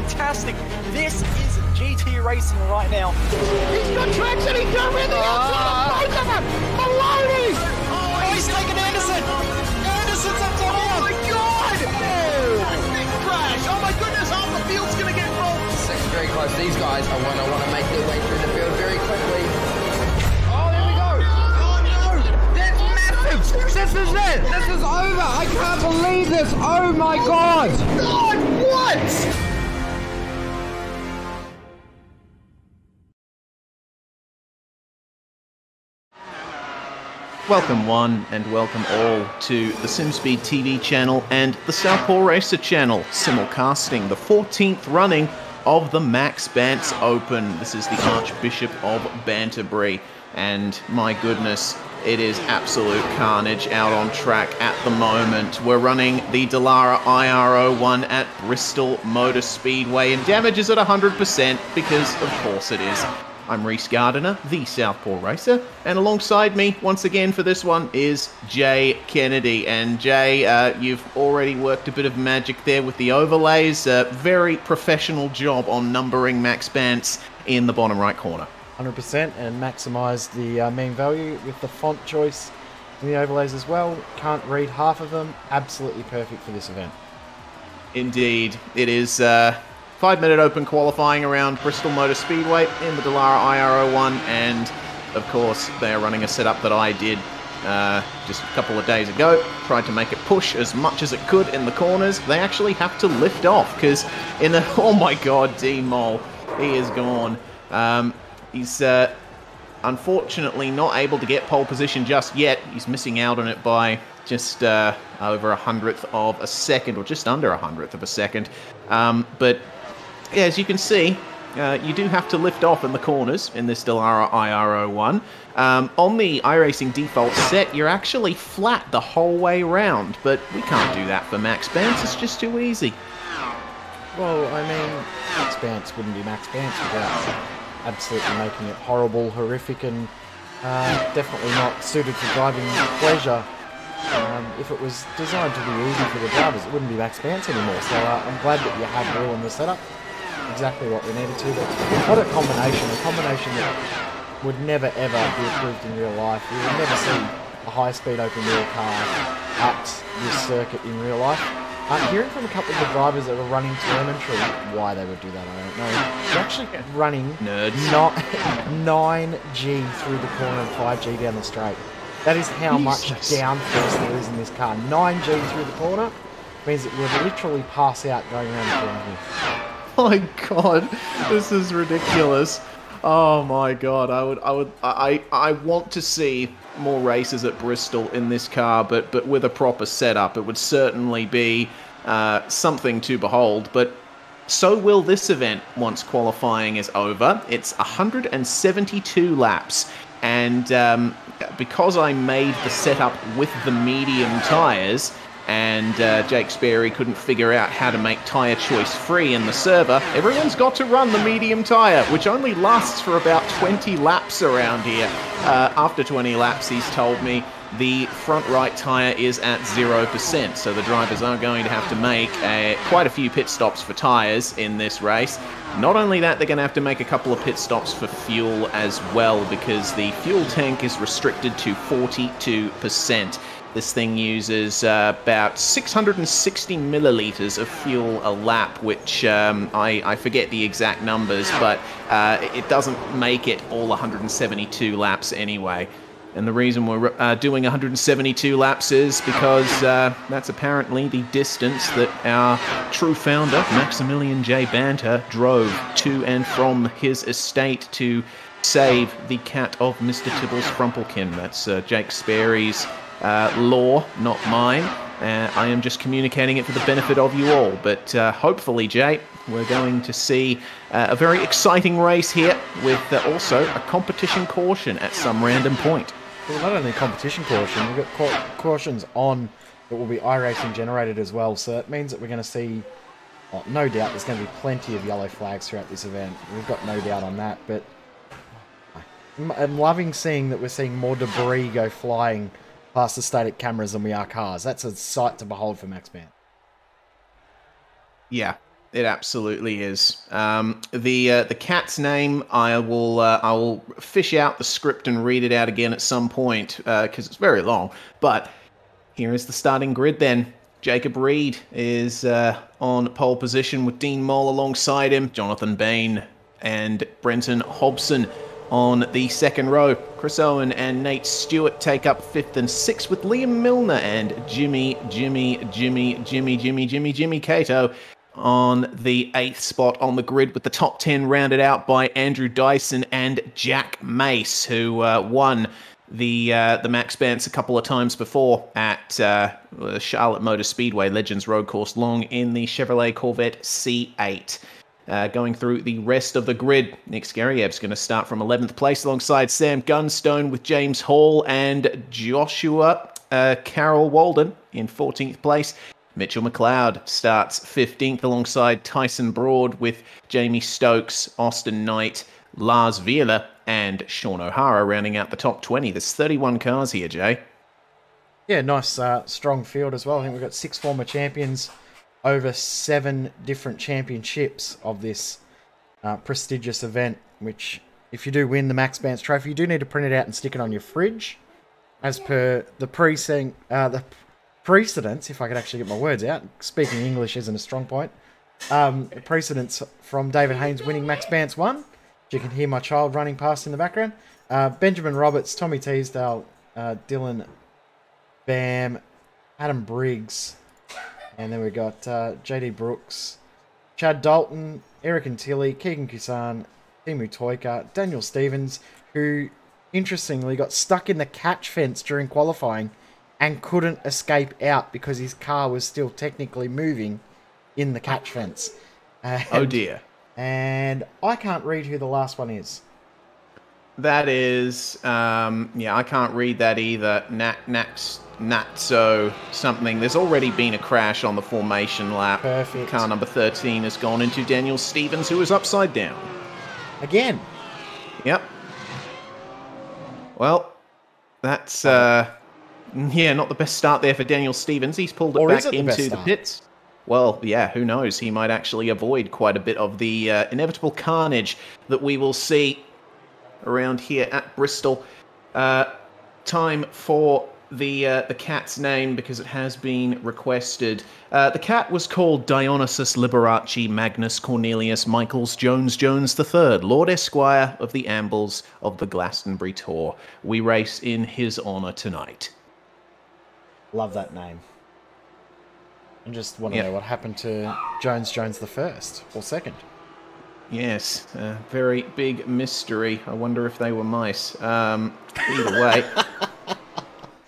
fantastic. This is GT racing right now. He's got traction, he's got rid of the outside of both of them! Maloney! Oh, he's taken Anderson! Anderson's up top! Oh my god! Oh, big crash! Oh my goodness, half the field's gonna get rolled! Second very close. These guys are want to make their way through the field very quickly. This is it! This is over! I can't believe this! Oh my god! God, what? Welcome one and welcome all to the SimSpeed TV channel and the Southpaw Racer channel, simulcasting the 14th running of the Maxx Bantz Open. This is the Archbishop of Banterbury, and my goodness, it is absolute carnage out on track at the moment. We're running the Dallara IR01 at Bristol Motor Speedway, and damage is at 100% because of course it is. I'm Reese Gardiner, the Southpaw Racer, and alongside me, once again for this one, is Jay Kennedy. And Jay, you've already worked a bit of magic there with the overlays. Very professional job on numbering Maxx Bantz in the bottom right corner. 100%, and maximise the mean value with the font choice and the overlays as well. Can't read half of them. Absolutely perfect for this event. Indeed. It is 5-minute open qualifying around Bristol Motor Speedway in the Dallara IR01, and of course they are running a setup that I did just a couple of days ago. Tried to make it push as much as it could in the corners. They actually have to lift off because in the... Oh my god, D-Mole. He is gone. He's unfortunately not able to get pole position just yet. He's missing out on it by just over 100th of a second, or just under 100th of a second. But yeah, as you can see, you do have to lift off in the corners in this Dallara IR01. On the iRacing default set, you're actually flat the whole way round, but we can't do that for Maxx Bantz. It's just too easy. Well, I mean, Maxx Bantz wouldn't be Maxx Bantz without absolutely making it horrible, horrific, and definitely not suited for driving pleasure. If it was designed to be easy for the drivers, it wouldn't be Maxx Bantz anymore. So I'm glad that you had Rule in the setup. Exactly what we needed to. But what a combination that would never ever be approved in real life. You would never see a high-speed open wheel car at this circuit in real life. Hearing from a couple of the drivers that were running telemetry, why they would do that, I don't know. They're actually running 9G through the corner and 5G down the straight. That is how much downforce there is in this car. 9G through the corner means it would literally pass out going around the corner here. Oh my god, this is ridiculous. Oh my god, I want to see more races at Bristol in this car, but with a proper setup. It would certainly be something to behold, but so will this event once qualifying is over. It's 172 laps, and because I made the setup with the medium tyres, and Jake Sperry couldn't figure out how to make tyre choice free in the server, everyone's got to run the medium tyre, which only lasts for about 20 laps around here. After 20 laps, he's told me, the front right tyre is at 0%, so the drivers are going to have to make quite a few pit stops for tyres in this race. Not only that, they're going to have to make a couple of pit stops for fuel as well, because the fuel tank is restricted to 42%. This thing uses about 660 millilitres of fuel a lap, which I forget the exact numbers, but it doesn't make it all 172 laps anyway. And the reason we're doing 172 laps is because that's apparently the distance that our true founder, Maximilian J. Banter, drove to and from his estate to save the cat of Mr. Tibbles Frumpelkin. That's Jake Sperry's law, not mine. I am just communicating it for the benefit of you all. But hopefully, Jay, we're going to see a very exciting race here with also a competition caution at some random point. Well, not only competition caution, we've got cautions on that will be iRacing generated as well. So that means that we're going to see, well, no doubt, there's going to be plenty of yellow flags throughout this event. We've got no doubt on that. But I'm loving seeing that we're seeing more debris go flying past the static cameras than we are cars. That's a sight to behold for Maxx Bantz. Yeah, it absolutely is. The cat's name, I will fish out the script and read it out again at some point because it's very long. But here is the starting grid then. Jacob Reed is on pole position with Dean Moll alongside him. Jonathan Bain and Brenton Hobson on the second row. Chris Owen and Nate Stewart take up 5th and 6th with Liam Milner and Jimmy Cato on the 8th spot on the grid, with the top 10 rounded out by Andrew Dyson and Jack Mace, who won the Maxx Bantz a couple of times before at Charlotte Motor Speedway Legends Road Course Long in the Chevrolet Corvette C8. Going through the rest of the grid, Nick Skariev's going to start from 11th place alongside Sam Gunstone, with James Hall and Joshua Carroll Walden in 14th place. Mitchell McLeod starts 15th alongside Tyson Broad, with Jamie Stokes, Austin Knight, Lars Viola and Sean O'Hara rounding out the top 20. There's 31 cars here, Jay. Yeah, nice strong field as well. I think we've got 6 former champions, over 7 different championships of this prestigious event, which, if you do win the Maxx Bantz trophy, you do need to print it out and stick it on your fridge. As per the precedents, if I could actually get my words out, speaking English isn't a strong point, the precedents from David Haynes winning Maxx Bantz 1, you can hear my child running past in the background, Benjamin Roberts, Tommy Teasdale, Dylan Bam, Adam Briggs, and then we got JD Brooks, Chad Dalton, Eric and Tilly, Keegan Kusan, Timu Toika, Daniel Stevens, who interestingly got stuck in the catch fence during qualifying and couldn't escape out because his car was still technically moving in the catch fence. Oh dear. And I can't read who the last one is. That is, yeah, I can't read that either. Natso something. There's already been a crash on the formation lap. Perfect. Car number 13 has gone into Daniel Stevens, who is upside down. Again. Yep. Well, that's, yeah, not the best start there for Daniel Stevens. He's pulled it back into the pits. Well, yeah, who knows? He might actually avoid quite a bit of the inevitable carnage that we will see around here at Bristol. Time for the cat's name, because it has been requested. The cat was called Dionysus Liberace Magnus Cornelius Michaels Jones III, Lord Esquire of the Ambles of the Glastonbury Tour. We race in his honour tonight. Love that name. I just want to know what happened to Jones I or II. Yes, very big mystery. I wonder if they were mice. Either way,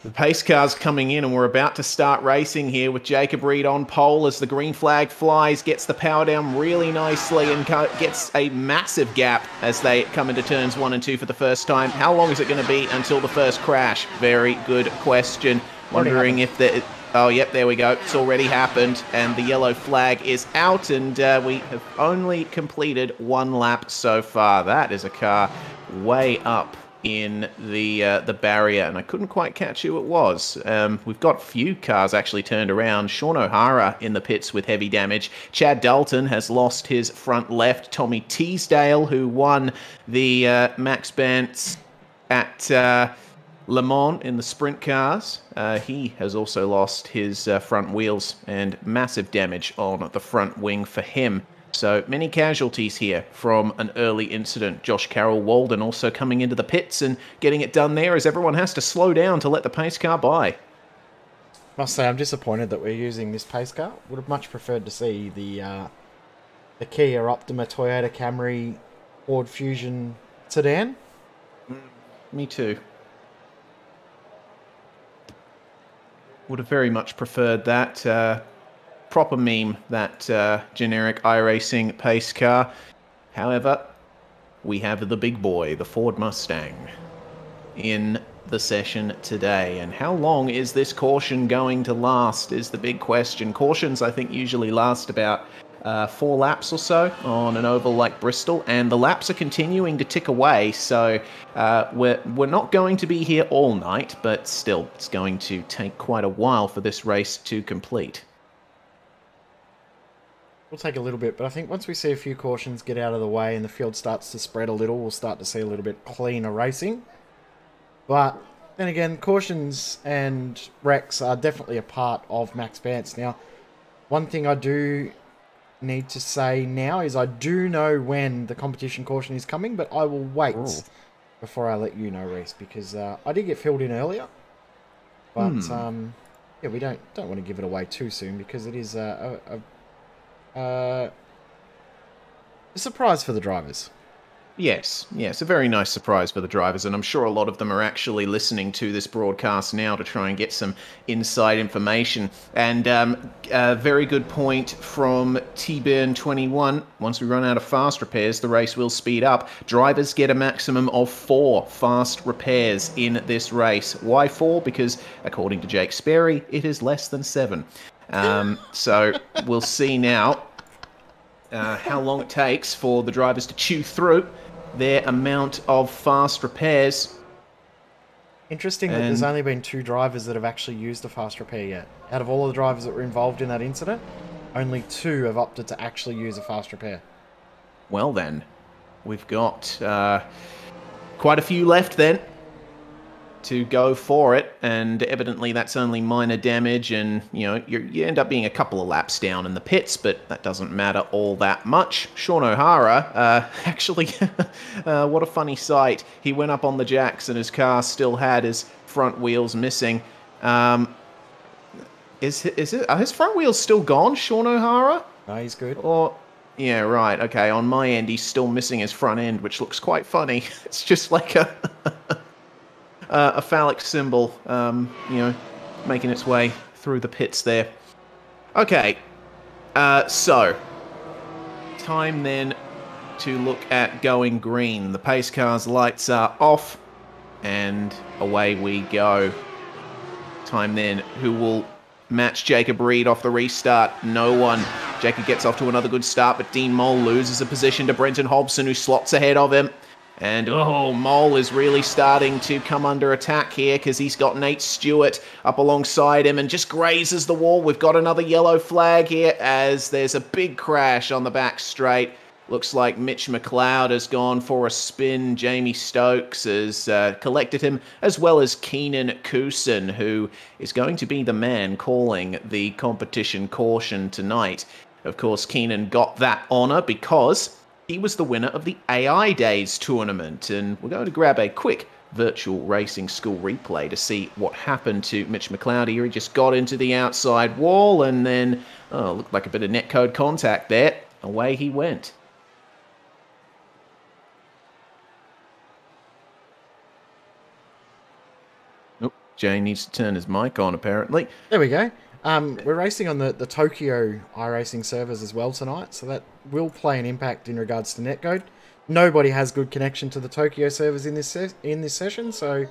the pace car's coming in and we're about to start racing here with Jacob Reed on pole as the green flag flies, gets the power down really nicely and gets a massive gap as they come into turns 1 and 2 for the first time. How long is it going to be until the first crash? Very good question. Wondering if the... Oh, yep, there we go. It's already happened, and the yellow flag is out, and we have only completed 1 lap so far. That is a car way up in the barrier, and I couldn't quite catch who it was. We've got a few cars actually turned around. Sean O'Hara in the pits with heavy damage. Chad Dalton has lost his front left. Tommy Teasdale, who won the Maxx Bantz at... Le Mans in the sprint cars, he has also lost his front wheels, and massive damage on the front wing for him. So many casualties here from an early incident. Josh Carroll Walden also coming into the pits and getting it done there, as everyone has to slow down to let the pace car by. Must say, I'm disappointed that we're using this pace car. Would have much preferred to see the Kia Optima, Toyota Camry, Ford Fusion sedan. Me too. Would have very much preferred that. Proper meme, that generic iRacing pace car. However, we have the big boy, the Ford Mustang, in the session today. And how long is this caution going to last is the big question. Cautions, I think, usually last about 4 laps or so on an oval like Bristol, and the laps are continuing to tick away, so we're not going to be here all night, but still, it's going to take quite a while for this race to complete. Will take a little bit, but I think once we see a few cautions get out of the way and the field starts to spread a little, we'll start to see a little bit cleaner racing. But then again, cautions and wrecks are definitely a part of Maxx Bantz. Now, one thing I do need to say now is I do know when the competition caution is coming, but I will wait before I let you know, Reese, because I did get filled in earlier. But yeah, we don't want to give it away too soon because it is a surprise for the drivers. Yes, a very nice surprise for the drivers, and I'm sure a lot of them are actually listening to this broadcast now to try and get some inside information. And a very good point from T-Burn21. Once we run out of fast repairs, the race will speed up. Drivers get a maximum of 4 fast repairs in this race. Why 4? Because, according to Jake Sperry, it is less than 7. So we'll see now how long it takes for the drivers to chew through their amount of fast repairs. Interesting that there's only been 2 drivers that have actually used a fast repair yet. Out of all of the drivers that were involved in that incident, only 2 have opted to actually use a fast repair. Well then, we've got quite a few left then to go for it, and evidently that's only minor damage, and you end up being a couple of laps down in the pits, but that doesn't matter all that much. Sean O'Hara, actually, what a funny sight. He went up on the jacks and his car still had his front wheels missing. Are his front wheels still gone, Sean O'Hara? No, he's good. Or, yeah, right, okay, on my end he's still missing his front end, which looks quite funny. It's just like a phallic symbol, making its way through the pits there. Okay, so time then to look at going green. The pace car's lights are off, and away we go. Time then, who will match Jacob Reed off the restart? No one. Jacob gets off to another good start, but Dean Mole loses a position to Brenton Hobson, who slots ahead of him. And, Mole is really starting to come under attack here because he's got Nate Stewart up alongside him and just grazes the wall. We've got another yellow flag here as there's a big crash on the back straight. Looks like Mitch McLeod has gone for a spin. Jamie Stokes has collected him, as well as Keenan Cousin, who is going to be the man calling the competition caution tonight. Of course, Keenan got that honour because he was the winner of the AI Days tournament, and we're going to grab a quick virtual racing school replay to see what happened to Mitch McLeod here. He just got into the outside wall and then, looked like a bit of netcode contact there. Away he went. Oh, Jay needs to turn his mic on, apparently. There we go. We're racing on the Tokyo iRacing servers as well tonight, so that will play an impact in regards to netcode. Nobody has good connection to the Tokyo servers in this session, so it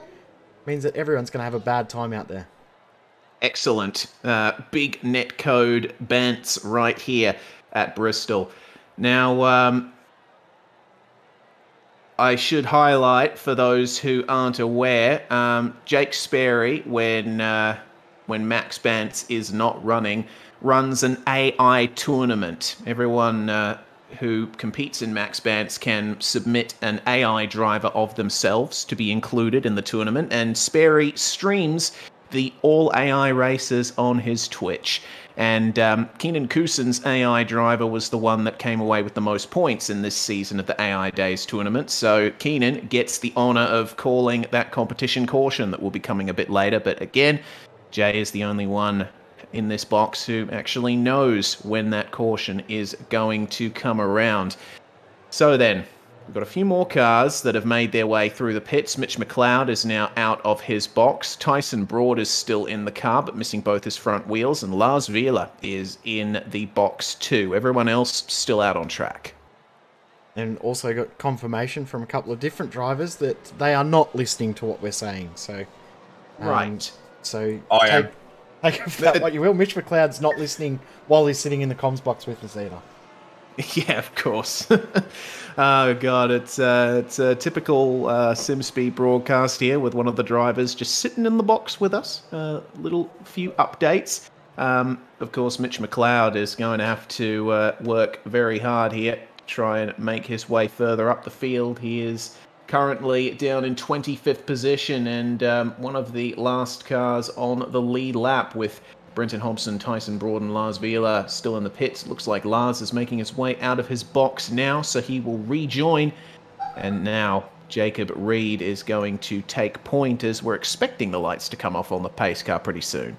means that everyone's going to have a bad time out there. Excellent. Big netcode Bantz right here at Bristol. Now, I should highlight, for those who aren't aware, Jake Sperry, when Maxx Bantz is not running, runs an AI tournament. Everyone who competes in Maxx Bantz can submit an AI driver of themselves to be included in the tournament, and Sperry streams the all AI races on his Twitch. And Keenan Cousin's AI driver was the one that came away with the most points in this season of the AI Days tournament. So Keenan gets the honour of calling that competition caution that will be coming a bit later. But again, Jay is the only one in this box who actually knows when that caution is going to come around. So then, we've got a few more cars that have made their way through the pits. Mitch McLeod is now out of his box. Tyson Broad is still in the car, but missing both his front wheels. And Lars Vila is in the box too. Everyone else still out on track. And also got confirmation from a couple of different drivers that they are not listening to what we're saying. So, right. So I am. Take that what you will. Mitch McLeod's not listening while he's sitting in the comms box with us either. Yeah, of course. Oh god, it's a typical SimSpeed broadcast here with one of the drivers just sitting in the box with us. Little few updates. Of course, Mitch McLeod is going to have to work very hard here to try and make his way further up the field. He is currently down in 25th position and one of the last cars on the lead lap with Brenton Hobson, Tyson Broad and Lars Vila still in the pits. Looks like Lars is making his way out of his box now, so he will rejoin. And now Jacob Reed is going to take point as we're expecting the lights to come off on the pace car pretty soon.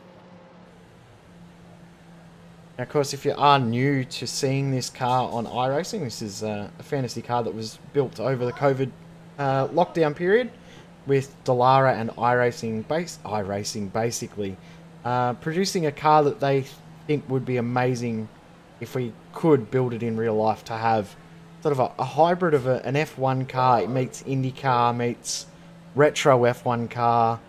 Now, of course, if you are new to seeing this car on iRacing, this is a fantasy car that was built over the COVID lockdown period with Dallara and iRacing basically producing a car that they think would be amazing if we could build it in real life, to have sort of a hybrid of an F1 car. It meets IndyCar, meets retro F1 car,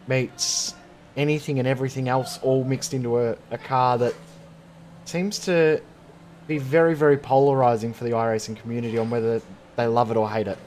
meets anything and everything else all mixed into a car that seems to be very, very polarizing for the iRacing community on whether they love it or hate it.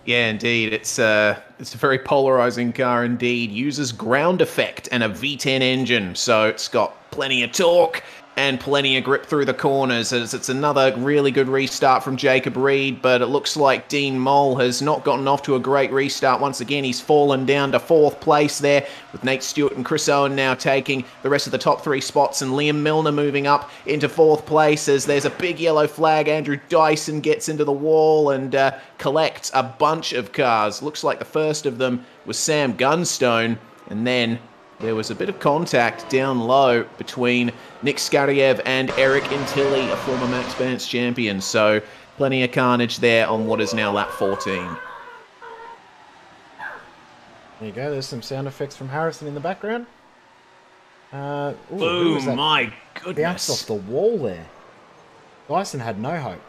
Yeah, indeed. It's a very polarizing car indeed. Uses ground effect and a V10 engine, so it's got plenty of torque and plenty of grip through the corners. It's another really good restart from Jacob Reed, but it looks like Dean Mole has not gotten off to a great restart. Once again, he's fallen down to 4th place there, with Nate Stewart and Chris Owen now taking the rest of the top 3 spots, and Liam Milner moving up into 4th place as there's a big yellow flag. Andrew Dyson gets into the wall and collects a bunch of cars. Looks like the first of them was Sam Gunstone, and then there was a bit of contact down low between Nick Skariev and Eric Intilli, a former Maxx Bantz champion. So plenty of carnage there on what is now lap 14. There you go. There's some sound effects from Harrison in the background. Boom, my goodness. Bounced off the wall there. Dyson had no hope.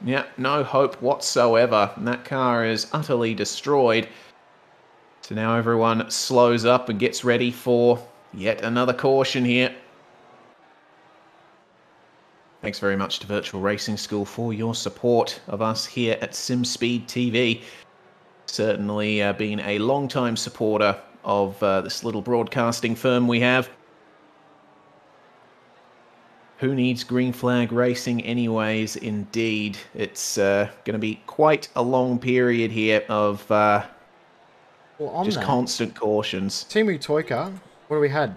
Yeah, no hope whatsoever. And that car is utterly destroyed. So now everyone slows up and gets ready for yet another caution here. Thanks very much to Virtual Racing School for your support of us here at SimSpeed TV. Certainly been a long-time supporter of this little broadcasting firm we have. Who needs green flag racing anyways, indeed. It's going to be quite a long period here of just constant cautions. Timu Toika, what do we had?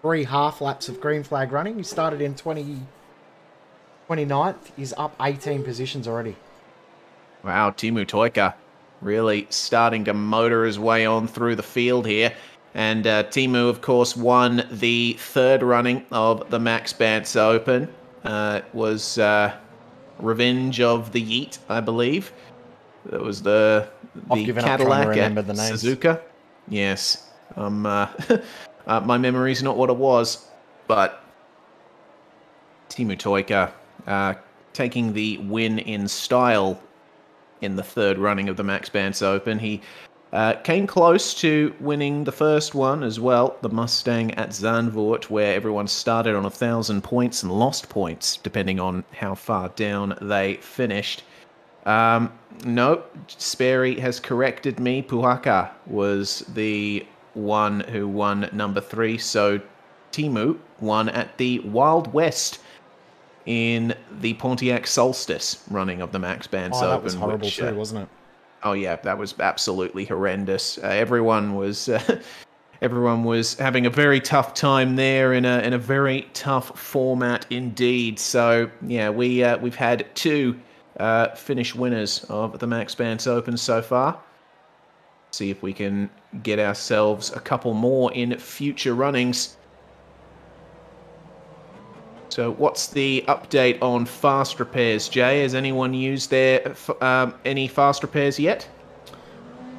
3 half laps of green flag running. He started in 29th. He's up 18 positions already. Wow, Timu Toika really starting to motor his way on through the field here. And Timu, of course, won the 3rd running of the Maxx Bantz Open. It was Revenge of the Yeet, I believe. That was the Cadillac at Suzuka. Yes. My memory's not what it was. But Timu Toika taking the win in style in the 3rd running of the Maxx Bantz Open. He came close to winning the first one as well, the Mustang at Zandvoort, where everyone started on 1,000 points and lost points, depending on how far down they finished. No, Sperry has corrected me. Puhaka was the one who won number 3, so Timu won at the Wild West in the Pontiac Solstice running of the Maxx Bantz Open. That was horrible too, wasn't it? Oh yeah, that was absolutely horrendous. Everyone was having a very tough time there in a very tough format indeed. So yeah, we've had 2 finish winners of the Maxx Bantz Open so far. See if we can get ourselves a couple more in future runnings. So what's the update on fast repairs, Jay? Has anyone used any fast repairs yet?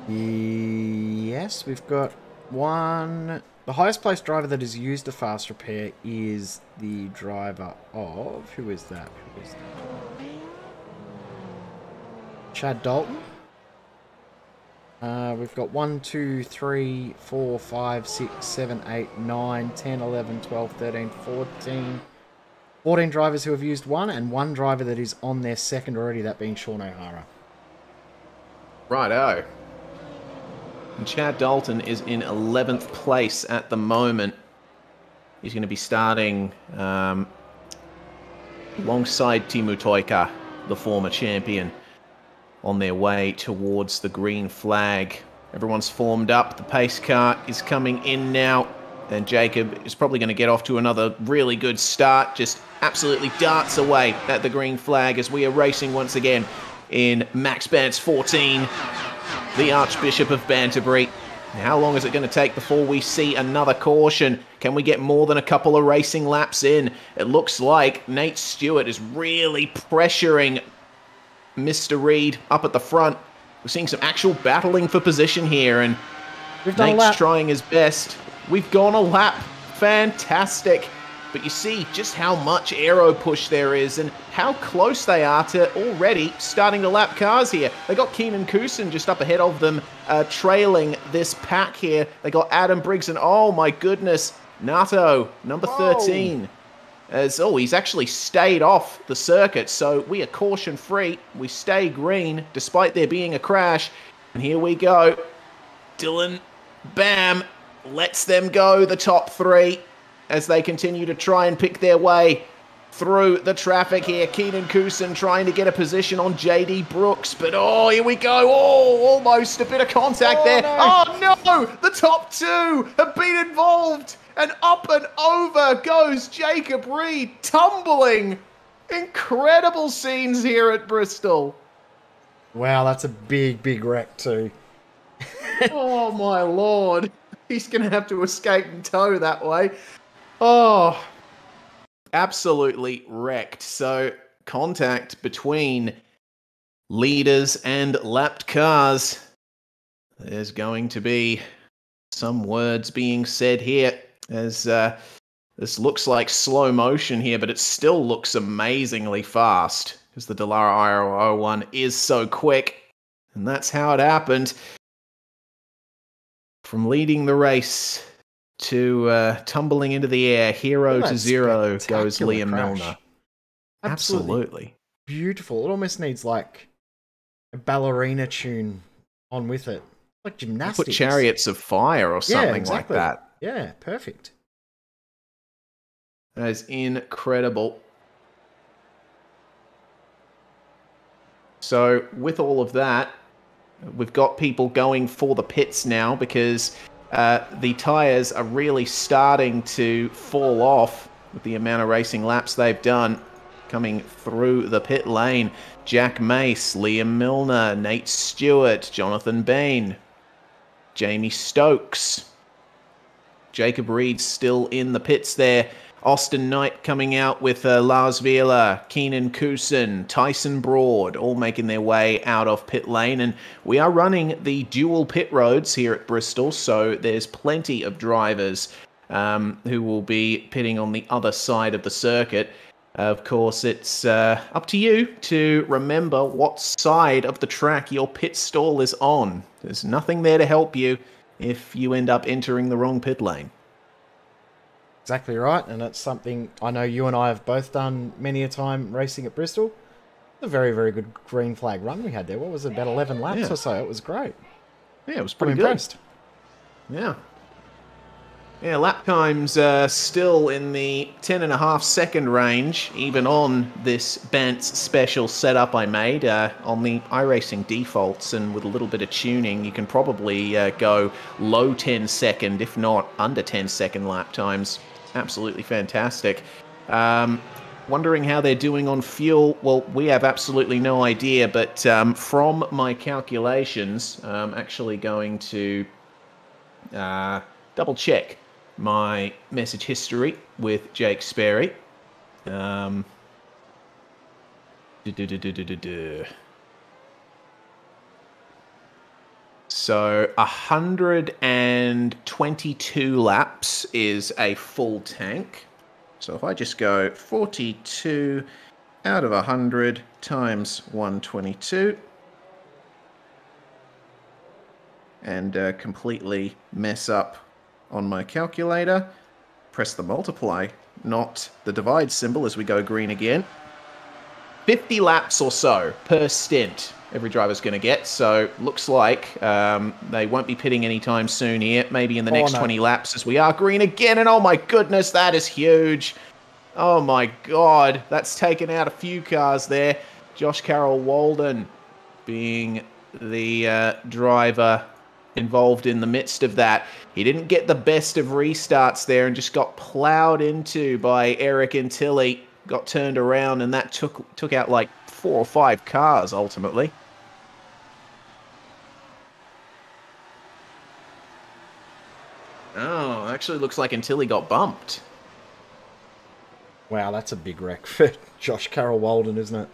Yes, we've got one. The highest placed driver that has used a fast repair is the driver of... Who is that? Chad Dalton. We've got 1, 2, 3, 4, 5, 6, 7, 8, 9, 10, 11, 12, 13, 14... 14 drivers who have used one, and 1 driver that is on their 2nd already, that being Sean O'Hara. Righto. And Chad Dalton is in 11th place at the moment. He's going to be starting alongside Teemu Toika, the former champion, on their way towards the green flag. Everyone's formed up. The pace car is coming in now. And Jacob is probably going to get off to another really good start. Just absolutely darts away at the green flag as we are racing once again in Maxx Bantz XIV, the Archbishop of Banterbury. How long is it going to take before we see another caution? Can we get more than a couple of racing laps in? It looks like Nate Stewart is really pressuring Mr. Reed up at the front. We're seeing some actual battling for position here, and Nate's trying his best. We've gone a lap. Fantastic. But you see just how much aero push there is and how close they are to already starting to lap cars here. They got Keenan Kusin just up ahead of them, trailing this pack here. They got Adam Briggs and, oh my goodness, Nato, number 13. He's actually stayed off the circuit, so we are caution-free. We stay green, despite there being a crash. And here we go. Dylan, bam, lets them go, the top three, as they continue to try and pick their way through the traffic here. Keenan Kusin trying to get a position on JD Brooks, but here we go. Oh, almost a bit of contact there. No. Oh no, the top two have been involved, and up and over goes Jacob Reed, tumbling. Incredible scenes here at Bristol. Wow, that's a big wreck too. Oh my lord. He's going to have to escape and tow that way. Oh, absolutely wrecked. So, contact between leaders and lapped cars. There's going to be some words being said here, as this looks like slow motion here, but it still looks amazingly fast, because the Dallara IRO01 is so quick, and that's how it happened. From leading the race to tumbling into the air, hero to zero goes Liam Milner. Absolutely. Beautiful. It almost needs like a ballerina tune on with it. Like gymnastics. Put Chariots of Fire or something like that. Yeah, perfect. That is incredible. So, with all of that, we've got people going for the pits now because the tyres are really starting to fall off with the amount of racing laps they've done. Coming through the pit lane, Jack Mace, Liam Milner, Nate Stewart, Jonathan Bain, Jamie Stokes, Jacob Reed still in the pits there. Austin Knight coming out with Lars Vila, Keenan Kusin, Tyson Broad, all making their way out of pit lane. And we are running the dual pit roads here at Bristol, so there's plenty of drivers who will be pitting on the other side of the circuit. Of course, it's up to you to remember what side of the track your pit stall is on. There's nothing there to help you if you end up entering the wrong pit lane. Exactly right, and it's something I know you and I have both done many a time racing at Bristol. A very, very good green flag run we had there. What was it, about 11 laps or so? It was great. Yeah, it was pretty good. Impressed. Yeah. Yeah, lap times still in the 10.5 second range, even on this Bantz special setup I made on the iRacing defaults, and with a little bit of tuning, you can probably go low 10 second, if not under 10 second lap times. Absolutely fantastic. Wondering how they're doing on fuel. Well, we have absolutely no idea, but from my calculations, I'm actually going to double check my message history with Jake Sperry. So 122 laps is a full tank. So if I just go 42 out of 100 times 122 and completely mess up on my calculator, press the multiply, not the divide symbol as we go green again. 50 laps or so per stint every driver's going to get. So looks like they won't be pitting anytime soon here. Maybe in the next 20 laps as we are green again. And oh my goodness, that is huge. Oh my God, that's taken out a few cars there. Josh Carroll Walden being the driver involved in the midst of that. He didn't get the best of restarts there and just got plowed into by Eric and Tilly. Got turned around, and that took out like 4 or 5 cars ultimately. Oh, actually looks like Antilli got bumped. Wow, that's a big wreck for Josh Carroll Walden, isn't it?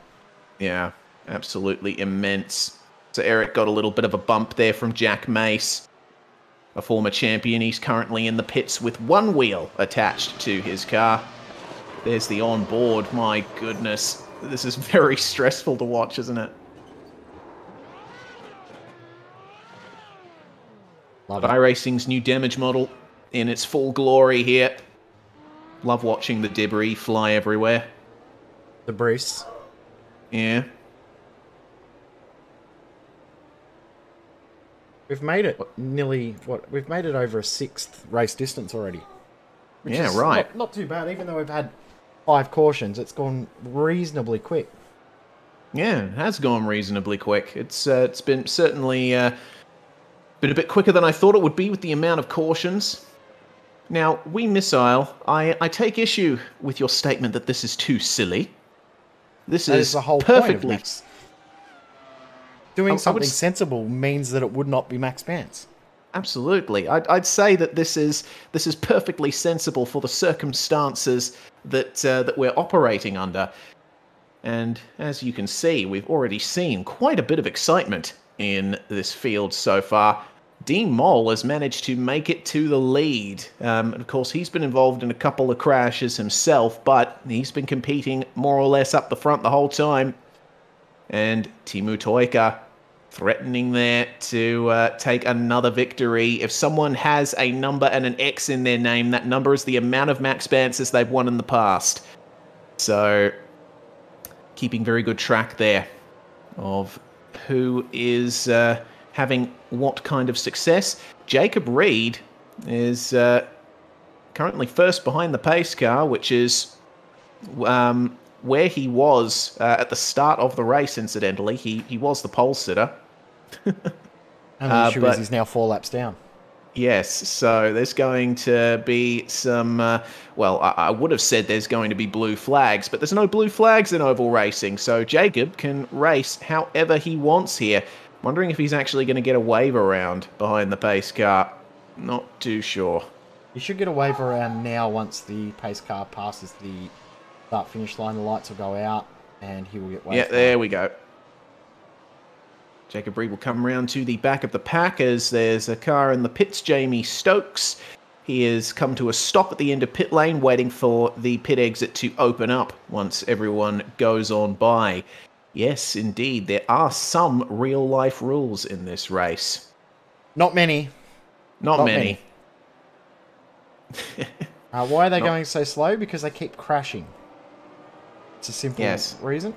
Yeah, absolutely immense. So Eric got a little bit of a bump there from Jack Mace, a former champion. He's currently in the pits with one wheel attached to his car. There's the onboard. My goodness. This is very stressful to watch, isn't it? Love it. iRacing's new damage model in its full glory here. Love watching the debris fly everywhere. Debris. Yeah. We've made it nearly, we've made it over a 6th race distance already. Which yeah, is right. Not too bad, even though we've had 5 cautions. It's gone reasonably quick. Yeah, it has gone reasonably quick. It's been certainly been a bit quicker than I thought it would be with the amount of cautions. Now, Wee Missile, I take issue with your statement that this is too silly. This is the whole perfectly... point of Max. Doing something sensible means that it would not be Maxx Bantz. Absolutely. I'd say that this is perfectly sensible for the circumstances that we're operating under. And as you can see, we've already seen quite a bit of excitement in this field so far. Dean Mole has managed to make it to the lead. Of course, he's been involved in a couple of crashes himself, but he's been competing more or less up the front the whole time. And Teemu Toika threatening there to take another victory. If someone has a number and an X in their name, that number is the amount of Maxx Bantzes they've won in the past. So, keeping very good track there of who is having what kind of success. Jacob Reed is currently first behind the pace car, which is where he was at the start of the race, incidentally. He was the pole sitter. And the issue is he's now 4 laps down. Yes, so there's going to be some... well, I would have said there's going to be blue flags, but there's no blue flags in oval racing, so Jacob can race however he wants here. Wondering if he's actually going to get a wave around behind the pace car. Not too sure. You should get a wave around now once the pace car passes the start-finish line. The lights will go out, and he will get waved. Yeah, there we go. Jacob Reed will come around to the back of the pack as there's a car in the pits, Jamie Stokes. He has come to a stop at the end of pit lane, waiting for the pit exit to open up once everyone goes on by. Yes, indeed, there are some real-life rules in this race. Not many. Not many. Why are they going so slow? Because they keep crashing. It's a simple reason.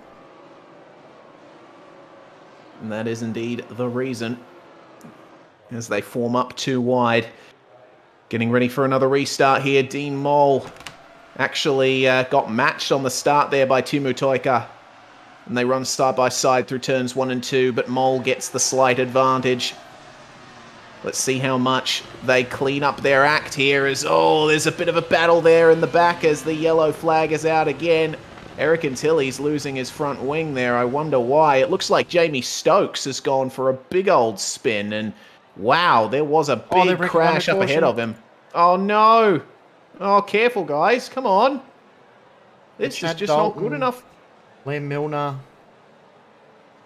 And that is indeed the reason. As they form up too wide. Getting ready for another restart here. Dean Mole actually got matched on the start there by Teemu Toika. And they run side by side through turns 1 and 2, but Mole gets the slight advantage. Let's see how much they clean up their act here as, oh, there's a bit of a battle there in the back as the yellow flag is out again. Eric Antilli's losing his front wing there. I wonder why. It looks like Jamie Stokes has gone for a big old spin, and wow, there was a big crash up ahead of him. Oh, no. Oh, careful, guys. Come on. This is just not good enough. Liam Milner,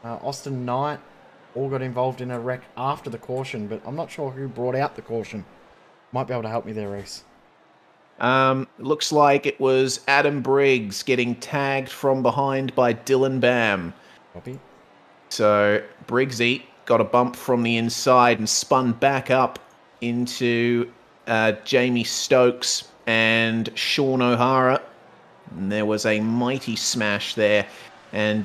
Austin Knight, all got involved in a wreck after the caution, but I'm not sure who brought out the caution. Might be able to help me there, Reese. Looks like it was Adam Briggs getting tagged from behind by Dylan Bam. Copy. So Briggsy got a bump from the inside and spun back up into Jamie Stokes and Sean O'Hara. And there was a mighty smash there. And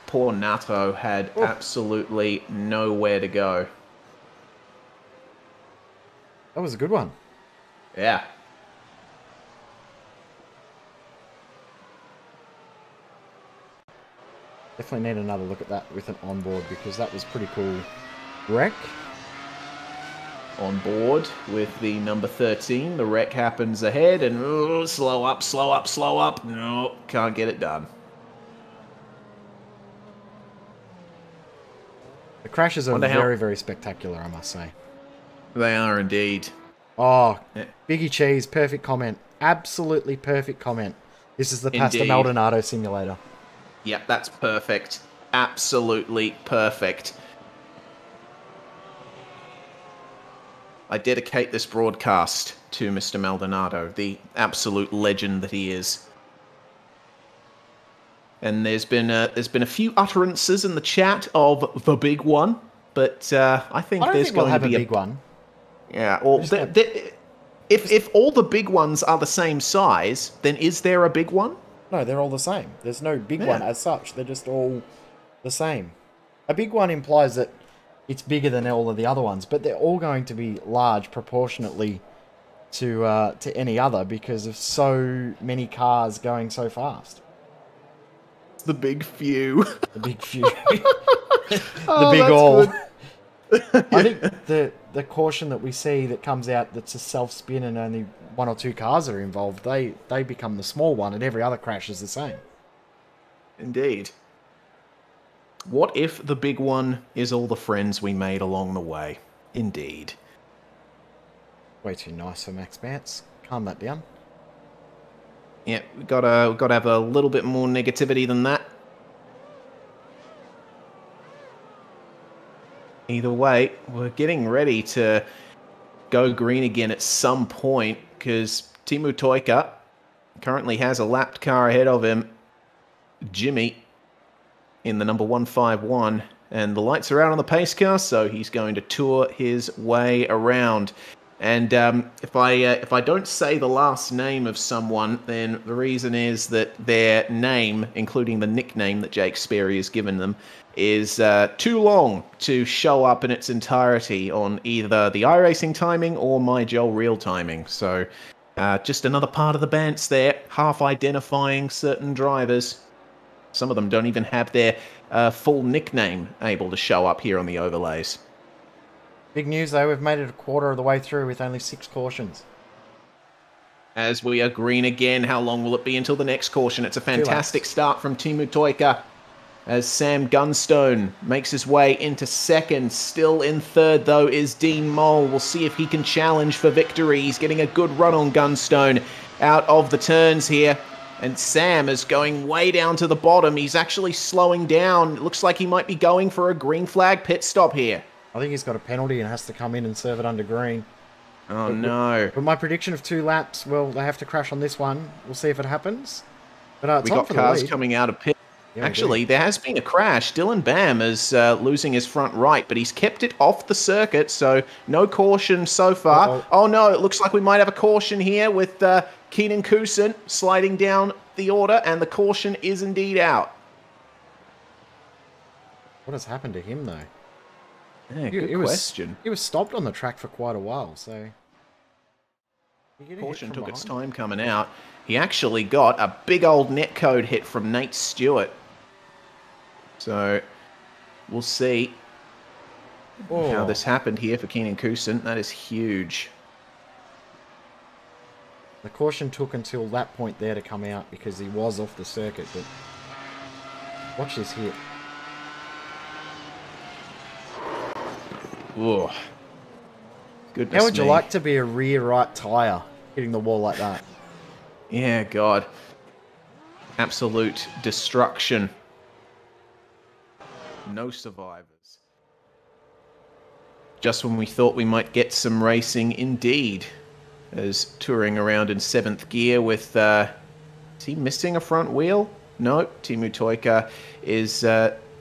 poor Nato had absolutely nowhere to go. That was a good one. Yeah. Definitely need another look at that with an onboard because that was pretty cool. Wreck. On board with the number 13. The wreck happens ahead and slow up, slow up, slow up. No, can't get it done. The crashes are very, very spectacular, I must say. They are indeed. Oh, Yeah. Biggie Cheese, perfect comment. Absolutely perfect comment. This is the Pastor Indeed. Maldonado simulator. Yep, that's perfect. Absolutely perfect. I dedicate this broadcast to Mr. Maldonado, the absolute legend that he is. And there's been a few utterances in the chat of the big one, but I think there's going to be a big one. Yeah, well, if all the big ones are the same size, then is there a big one? No, they're all the same. There's no big one as such. They're just all the same. A big one implies that it's bigger than all of the other ones, but they're all going to be large proportionately to any other because of so many cars going so fast. The big few. The big few. The big all. I think the caution that we see that comes out that's a self-spin and only one or two cars are involved, they become the small one and every other crash is the same. Indeed. What if the big one is all the friends we made along the way? Indeed. Way too nice for Maxx Bantz. Calm that down. Yeah, we've got to have a little bit more negativity than that. Either way, we're getting ready to go green again at some point because Teemu Toika currently has a lapped car ahead of him, Jimmy, in the number 151, and the lights are out on the pace car, so he's going to tour his way around. And if I don't say the last name of someone, then the reason is that their name, including the nickname that Jake Sperry has given them, is too long to show up in its entirety on either the iRacing timing or my Joel Real timing. So just another part of the Bantz there, half identifying certain drivers. Some of them don't even have their full nickname able to show up here on the overlays. Big news though, we've made it a quarter of the way through with only 6 cautions. As we are green again, how long will it be until the next caution? It's a fantastic start from Teemu Toika as Sam Gunstone makes his way into second. Still in third, though, is Dean Mole. We'll see if he can challenge for victory. He's getting a good run on Gunstone out of the turns here. And Sam is going way down to the bottom. He's actually slowing down. It looks like he might be going for a green flag pit stop here. I think he's got a penalty and has to come in and serve it under green. Oh, no. But my prediction of 2 laps, well, they have to crash on this one. We'll see if it happens. But we got cars coming out of pit. Yeah, actually, there has been a crash. Dylan Bam is losing his front right, but he's kept it off the circuit, so no caution so far. Uh-oh. Oh, no, it looks like we might have a caution here with Keenan Kusin sliding down the order, and the caution is indeed out. What has happened to him, though? Yeah, good question. He was stopped on the track for quite a while, so... Caution took its time coming out. He actually got a big old netcode hit from Nate Stewart. So, we'll see how this happened here for Keenan Kusin. That is huge. The caution took until that point there to come out because he was off the circuit, but... Watch this hit. Ugh. Goodness How would you me. like to be a rear right tyre hitting the wall like that? Yeah, God. Absolute destruction. No survivors. Just when we thought we might get some racing, indeed. As touring around in 7th gear with... is he missing a front wheel? No, Teemu Toika is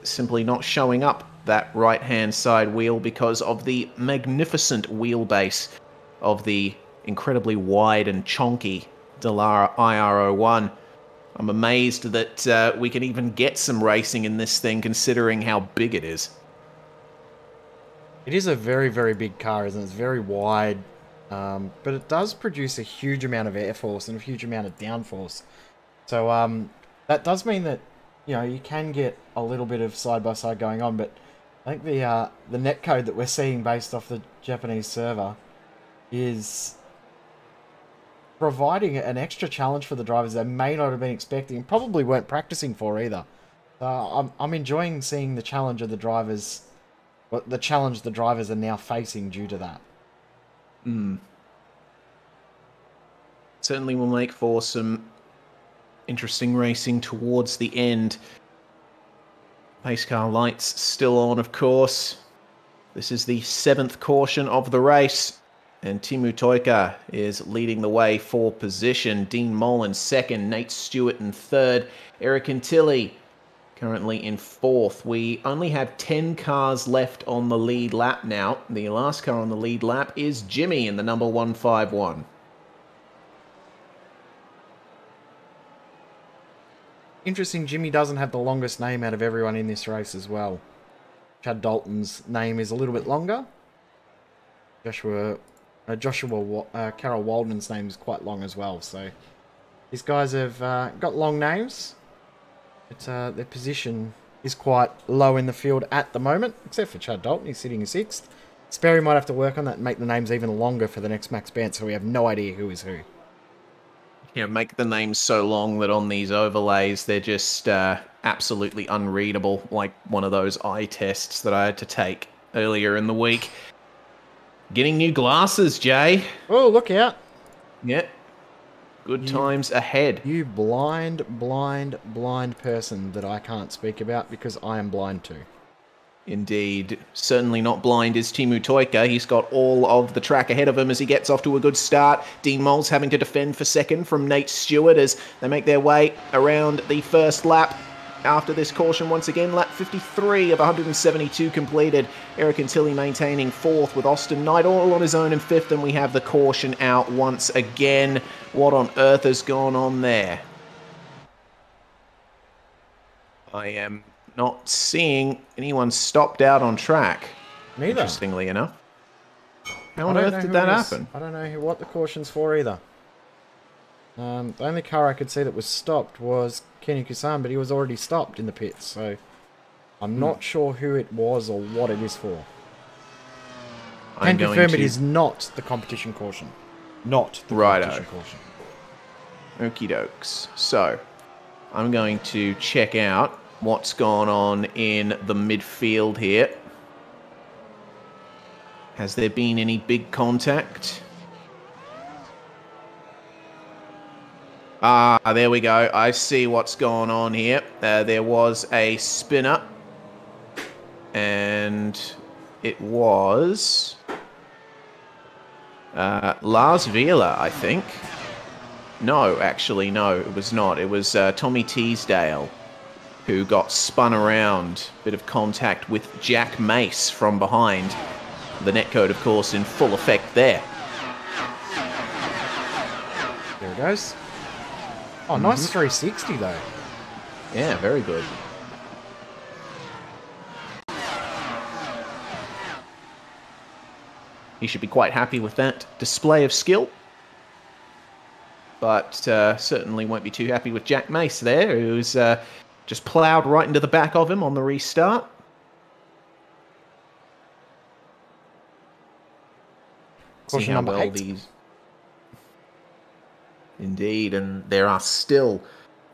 simply not showing up that right-hand side wheel because of the magnificent wheelbase of the incredibly wide and chonky Dallara IR01. I'm amazed that we can even get some racing in this thing, considering how big it is. It is a very, very big car, isn't it? It's very wide, but it does produce a huge amount of air force and a huge amount of downforce. So that does mean that, you know, you can get a little bit of side-by-side going on, but I think the netcode that we're seeing based off the Japanese server is providing an extra challenge for the drivers they may not have been expecting and probably weren't practicing for either. I'm enjoying seeing the challenge of the drivers, the challenge the drivers are now facing due to that. Certainly will make for some interesting racing towards the end. Pace car lights still on, of course. This is the 7th caution of the race. And Teemu Toika is leading the way for position. Dean Mullen 2nd, Nate Stewart in 3rd, Eric Antilli currently in 4th. We only have 10 cars left on the lead lap now. The last car on the lead lap is Jimmy in the number 151. Interesting, Jimmy doesn't have the longest name out of everyone in this race as well. Chad Dalton's name is a little bit longer. Joshua Carol Walden's name is quite long as well. So these guys have got long names, but their position is quite low in the field at the moment, except for Chad Dalton. He's sitting in 6th. Sperry might have to work on that and make the names even longer for the next Maxx Bantz, so we have no idea who is who. Yeah, make the names so long that on these overlays they're just absolutely unreadable, like one of those eye tests that I had to take earlier in the week. Getting new glasses, Jay. Oh, look out. Yeah. Good times ahead. You blind person that I can't speak about because I am blind too. Indeed. Certainly not blind is Teemu Toika. He's got all of the track ahead of him as he gets off to a good start. Dean Moles having to defend for 2nd from Nate Stewart as they make their way around the first lap. After this caution, once again, lap 53 of 172 completed. Eric Antilli maintaining 4th with Austin Knight all on his own in 5th, and we have the caution out once again. What on earth has gone on there? I am not seeing anyone stopped out on track. Neither. Interestingly enough. How on earth did that happen? I don't know what the caution's for either. The only car I could see that was stopped was Kenny Kusan, but he was already stopped in the pits, so I'm not sure who it was or what it is for. I can confirm it is not the competition caution. Not the competition caution. Okie dokes. So, I'm going to check out what's gone on in the midfield here. Has there been any big contact? Ah, there we go. I see what's going on here. There was a spinner. And it was Lars Vila, I think. No, actually, no, it was not. It was Tommy Teasdale who got spun around. Bit of contact with Jack Mace from behind. The netcode, of course, in full effect there. There it goes. Oh, nice 360, though. Yeah, very good. He should be quite happy with that display of skill. But certainly won't be too happy with Jack Mace there, who's just ploughed right into the back of him on the restart. Caution number 8. Indeed, and there are still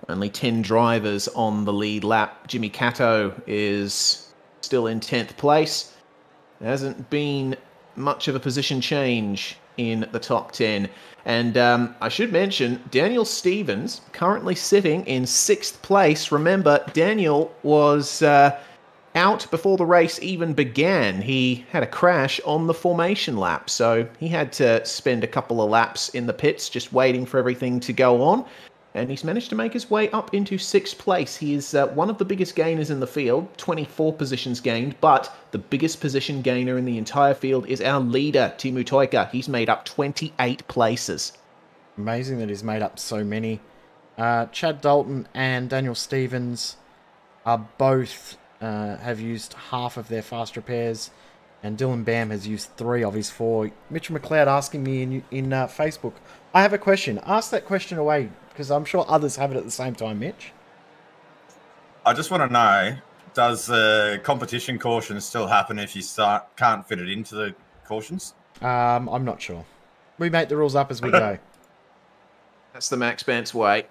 only 10 drivers on the lead lap. Jimmy Cato is still in 10th place. There hasn't been much of a position change in the top 10. And I should mention, Daniel Stevens currently sitting in 6th place. Remember, Daniel was out before the race even began. He had a crash on the formation lap, so he had to spend a couple of laps in the pits just waiting for everything to go on. And he's managed to make his way up into 6th place. He is one of the biggest gainers in the field, 24 positions gained, but the biggest position gainer in the entire field is our leader, Teemu Toika. He's made up 28 places. Amazing that he's made up so many. Chad Dalton and Daniel Stevens are both have used half of their fast repairs, and Dylan Bam has used 3 of his 4. Mitch McLeod asking me in Facebook, I have a question. Ask that question away, because I'm sure others have it at the same time, Mitch. I just want to know, does the competition caution still happen if you can't fit it into the cautions? I'm not sure. We make the rules up as we go. That's the Maxx Bantz way.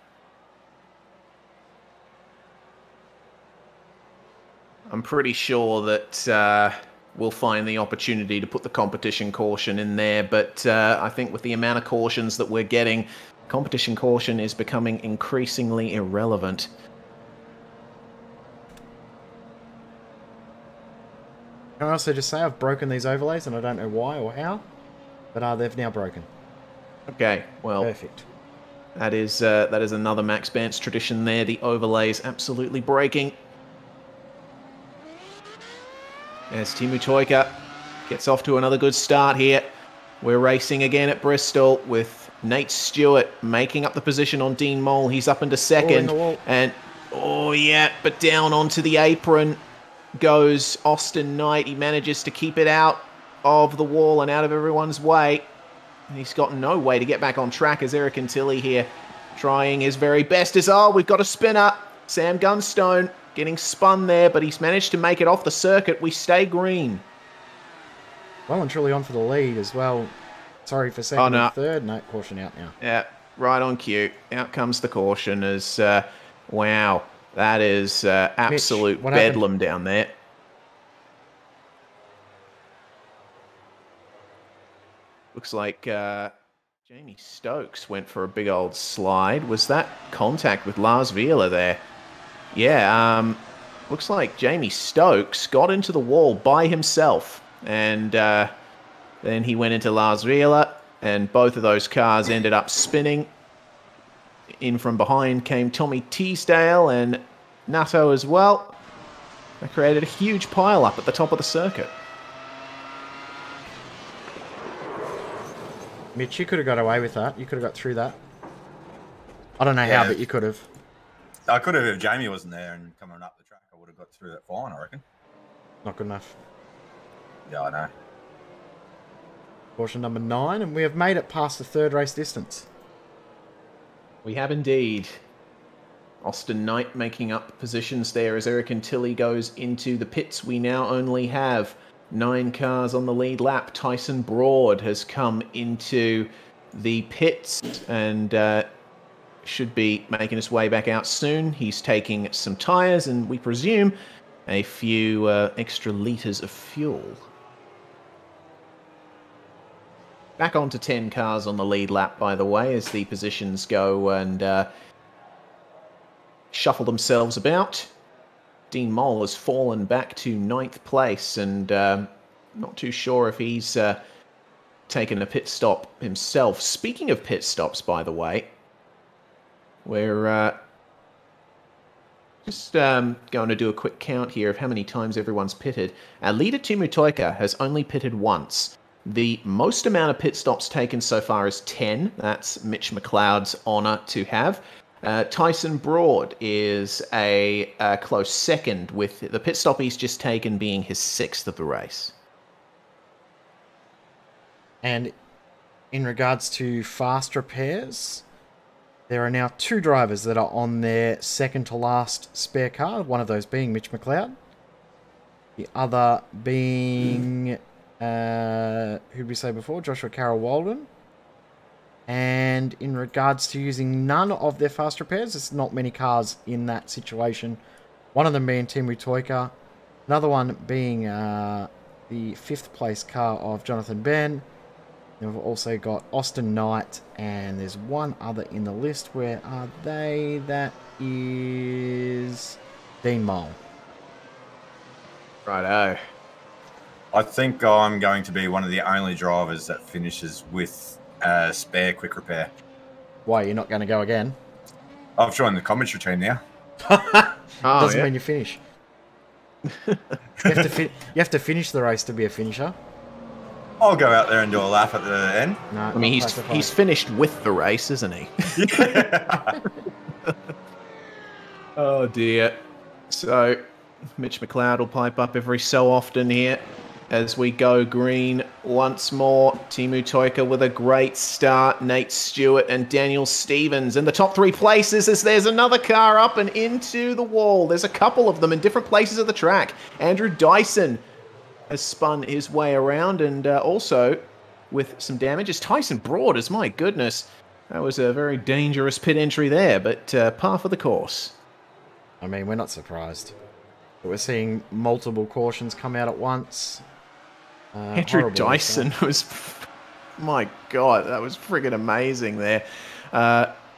I'm pretty sure that we'll find the opportunity to put the competition caution in there, but I think with the amount of cautions that we're getting, competition caution is becoming increasingly irrelevant. Can I also just say I've broken these overlays, and I don't know why or how, but they've now broken. Okay, well, perfect. That is another Maxx Bantz tradition there. The overlays absolutely breaking. As Teemu Toika gets off to another good start here. We're racing again at Bristol with Nate Stewart making up the position on Dean Mole. He's up into second. And, oh yeah, but down onto the apron goes Austin Knight. He manages to keep it out of the wall and out of everyone's way. And he's got no way to get back on track as Eric Antilli here trying his very best. We've got a spinner. Sam Gunstone getting spun there, but he's managed to make it off the circuit. We stay green. Well and truly on for the lead as well. Sorry for second and third. No, caution out now. Yeah, right on cue. Out comes the caution as, wow, that is absolute Mitch, bedlam down there. Looks like Jamie Stokes went for a big old slide. Was that contact with Lars Viola there? Yeah, looks like Jamie Stokes got into the wall by himself. And then he went into Lars Viola, and both of those cars ended up spinning. In from behind came Tommy Teasdale and Nato as well. They created a huge pile-up at the top of the circuit. Mitch, you could have got away with that. You could have got through that. I don't know how, but you could have. I could have if Jamie wasn't there and coming up the track. I would have got through that fine, I reckon. Not good enough. Yeah, I know. Caution number 9, and we have made it past the 3rd race distance. We have indeed. Austin Knight making up positions there as Eric Antilli goes into the pits. We now only have 9 cars on the lead lap. Tyson Broad has come into the pits and should be making his way back out soon. He's taking some tyres and we presume a few extra litres of fuel. Back onto 10 cars on the lead lap, by the way, as the positions go and shuffle themselves about. Dean Mole has fallen back to 9th place and not too sure if he's taken a pit stop himself. Speaking of pit stops, by the way, we're just going to do a quick count here of how many times everyone's pitted. Our leader, Teemu Toika, has only pitted once. The most amount of pit stops taken so far is 10. That's Mitch McLeod's honour to have. Tyson Broad is a close second, with the pit stop he's just taken being his 6th of the race. And in regards to fast repairs, there are now 2 drivers that are on their second to last spare car, one of those being Mitch McLeod. The other being, who did we say before? Joshua Carroll Walden. And in regards to using none of their fast repairs, there's not many cars in that situation. One of them being Teemu Toika, another one being the 5th place car of Jonathan Ben. Then we've also got Austin Knight, and there's one other in the list. Where are they? That is Dean Mole. Righto. I think I'm going to be one of the only drivers that finishes with a spare quick repair. Why, you're not going to go again? I've joined the commentary team now. Doesn't mean you finish. You have to finish the race to be a finisher. I'll go out there and do a lap at the end. No, I mean, he's finished with the race, isn't he? Oh dear. So, Mitch McLeod will pipe up every so often here as we go green once more. Timu Toika with a great start. Nate Stewart and Daniel Stevens in the top 3 places as there's another car up and into the wall. There's a couple of them in different places of the track. Andrew Dyson has spun his way around and also with some damages. Tyson Broad, my goodness. That was a very dangerous pit entry there, but par for the course. I mean, we're not surprised. But we're seeing multiple cautions come out at once. Andrew Dyson was... My God, that was friggin' amazing there.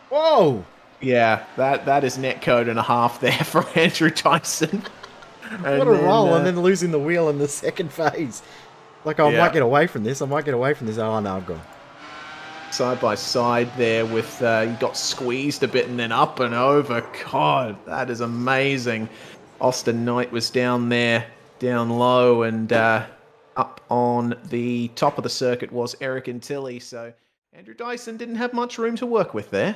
Whoa! Yeah, that is net code and a half there for Andrew Dyson. What a roll, and then losing the wheel in the second phase. Like, I might get away from this. Oh, no, I've gone. Side by side there with, he got squeezed a bit and then up and over. God, that is amazing. Austin Knight was down there, down low, and up on the top of the circuit was Eric Antilli. So Andrew Dyson didn't have much room to work with there.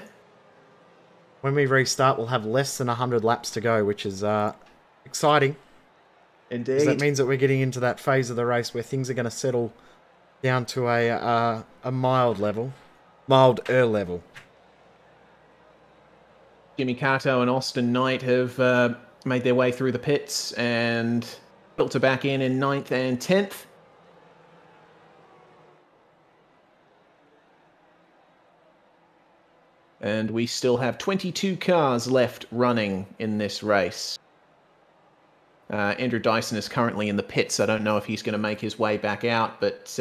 When we restart, we'll have less than 100 laps to go, which is exciting. Indeed. That means that we're getting into that phase of the race where things are going to settle down to a milder level. Jimmy Cato and Austin Knight have made their way through the pits and filter back in 9th and 10th. And we still have 22 cars left running in this race. Andrew Dyson is currently in the pits. I don't know if he's going to make his way back out, but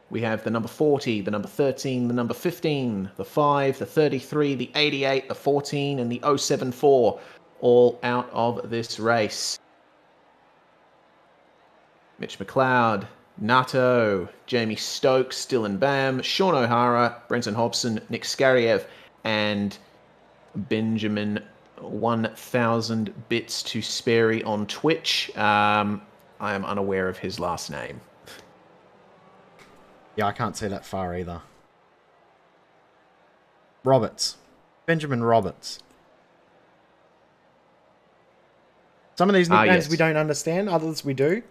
we have the number 40, the number 13, the number 15, the 5, the 33, the 88, the 14, and the 074 all out of this race. Mitch McLeod, Nato, Jamie Stokes, Dylan Bam, Sean O'Hara, Brenton Hobson, Nick Skariev, and Benjamin 1000 bits to Sperry on Twitch. I am unaware of his last name. Yeah, I can't see that far either. Roberts. Benjamin Roberts. Some of these nicknames we don't understand, others we do.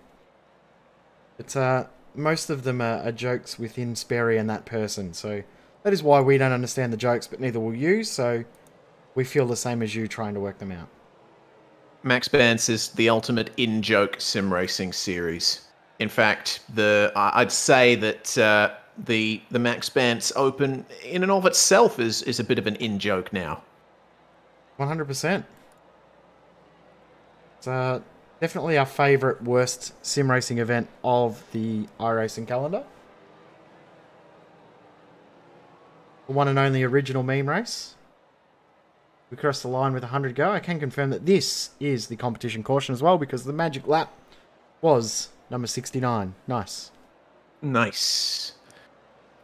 It's most of them are jokes within Sperry and that person, so that is why we don't understand the jokes, but neither will you, so we feel the same as you trying to work them out. Maxx Bantz is the ultimate in-joke sim racing series. In fact, I'd say that the Maxx Bantz Open in and of itself is a bit of an in-joke now. 100%. It's definitely our favourite worst sim racing event of the iRacing calendar. The one and only original meme race. We crossed the line with 100 go. I can confirm that this is the competition caution as well because the magic lap was number 69. Nice. Nice.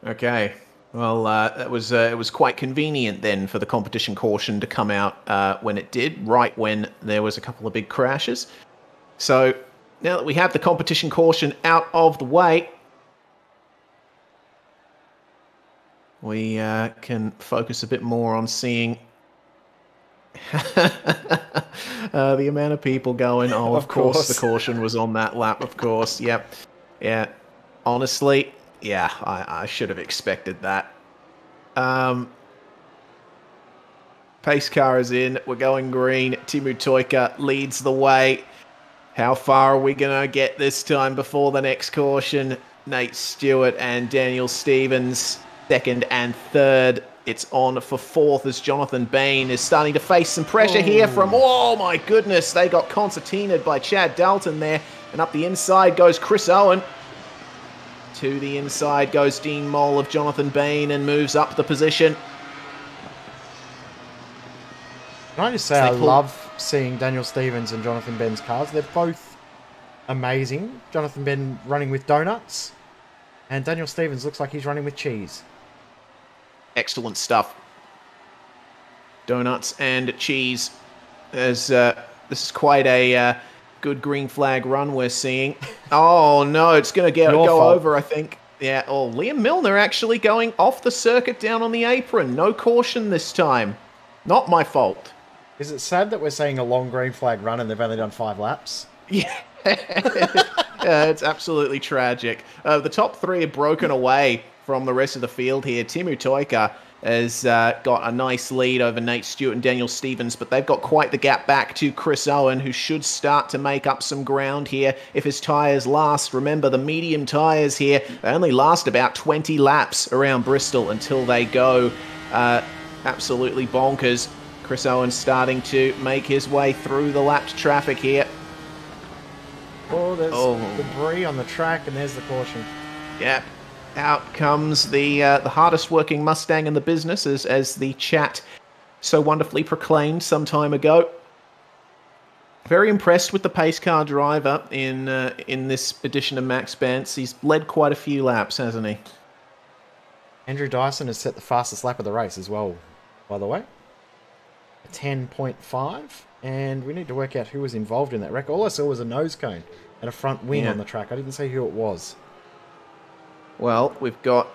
Okay. Well, it was quite convenient then for the competition caution to come out when it did, right when there was a couple of big crashes. So now that we have the competition caution out of the way, we can focus a bit more on seeing the amount of people going, oh, of course the caution was on that lap, of course. Yep. Yeah. Honestly, yeah, I should have expected that. Pace car is in. We're going green. Timu Toika leads the way. How far are we going to get this time before the next caution? Nate Stewart and Daniel Stevens, second and third. It's on for fourth as Jonathan Bain is starting to face some pressure here from... Oh, my goodness. They got concertinaed by Chad Dalton there. And up the inside goes Chris Owen. To the inside goes Dean Moll of Jonathan Bain and moves up the position. Can I just say I love seeing Daniel Stevens and Jonathan Bain's cars. They're both amazing. Jonathan Bain running with donuts. And Daniel Stevens looks like he's running with cheese. Excellent stuff. Donuts and cheese. As this is quite a good green flag run we're seeing. Oh no, it's going to go over, I think. Yeah. Oh, Liam Milner actually going off the circuit down on the apron. No caution this time. Not my fault. Is it sad that we're seeing a long green flag run and they've only done 5 laps? Yeah. Yeah, it's absolutely tragic. The top 3 have broken away from the rest of the field here. Timu Toika has got a nice lead over Nate Stewart and Daniel Stevens, but they've got quite the gap back to Chris Owen, who should start to make up some ground here if his tyres last. Remember, the medium tyres here, they only last about 20 laps around Bristol until they go absolutely bonkers. Chris Owen starting to make his way through the lapped traffic here. Oh, there's debris on the track, and there's the caution. Yeah. Out comes the hardest working Mustang in the business, as the chat so wonderfully proclaimed some time ago. Very impressed with the pace car driver in this edition of Maxx Bantz. He's led quite a few laps, hasn't he? Andrew Dyson has set the fastest lap of the race as well, by the way. 10.5, and we need to work out who was involved in that wreck. All I saw was a nose cone and a front wing on the track. I didn't see who it was. Well, we've got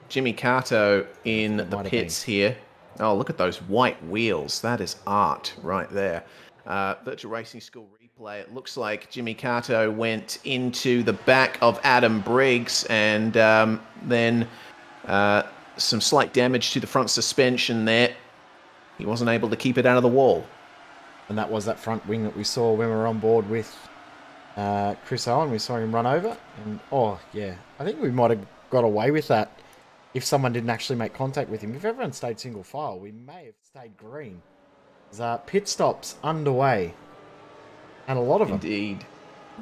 Jimmy Cato in the pits here. Oh, look at those white wheels. That is art right there. Virtual Racing School replay. It looks like Jimmy Cato went into the back of Adam Briggs, and then some slight damage to the front suspension there. He wasn't able to keep it out of the wall. And that was that front wing that we saw when we were on board with Chris Owen. We saw him run over. And, oh, yeah. I think we might have got away with that if someone didn't actually make contact with him. If everyone stayed single file, we may have stayed green. There's pit stops underway. And a lot of them. Indeed.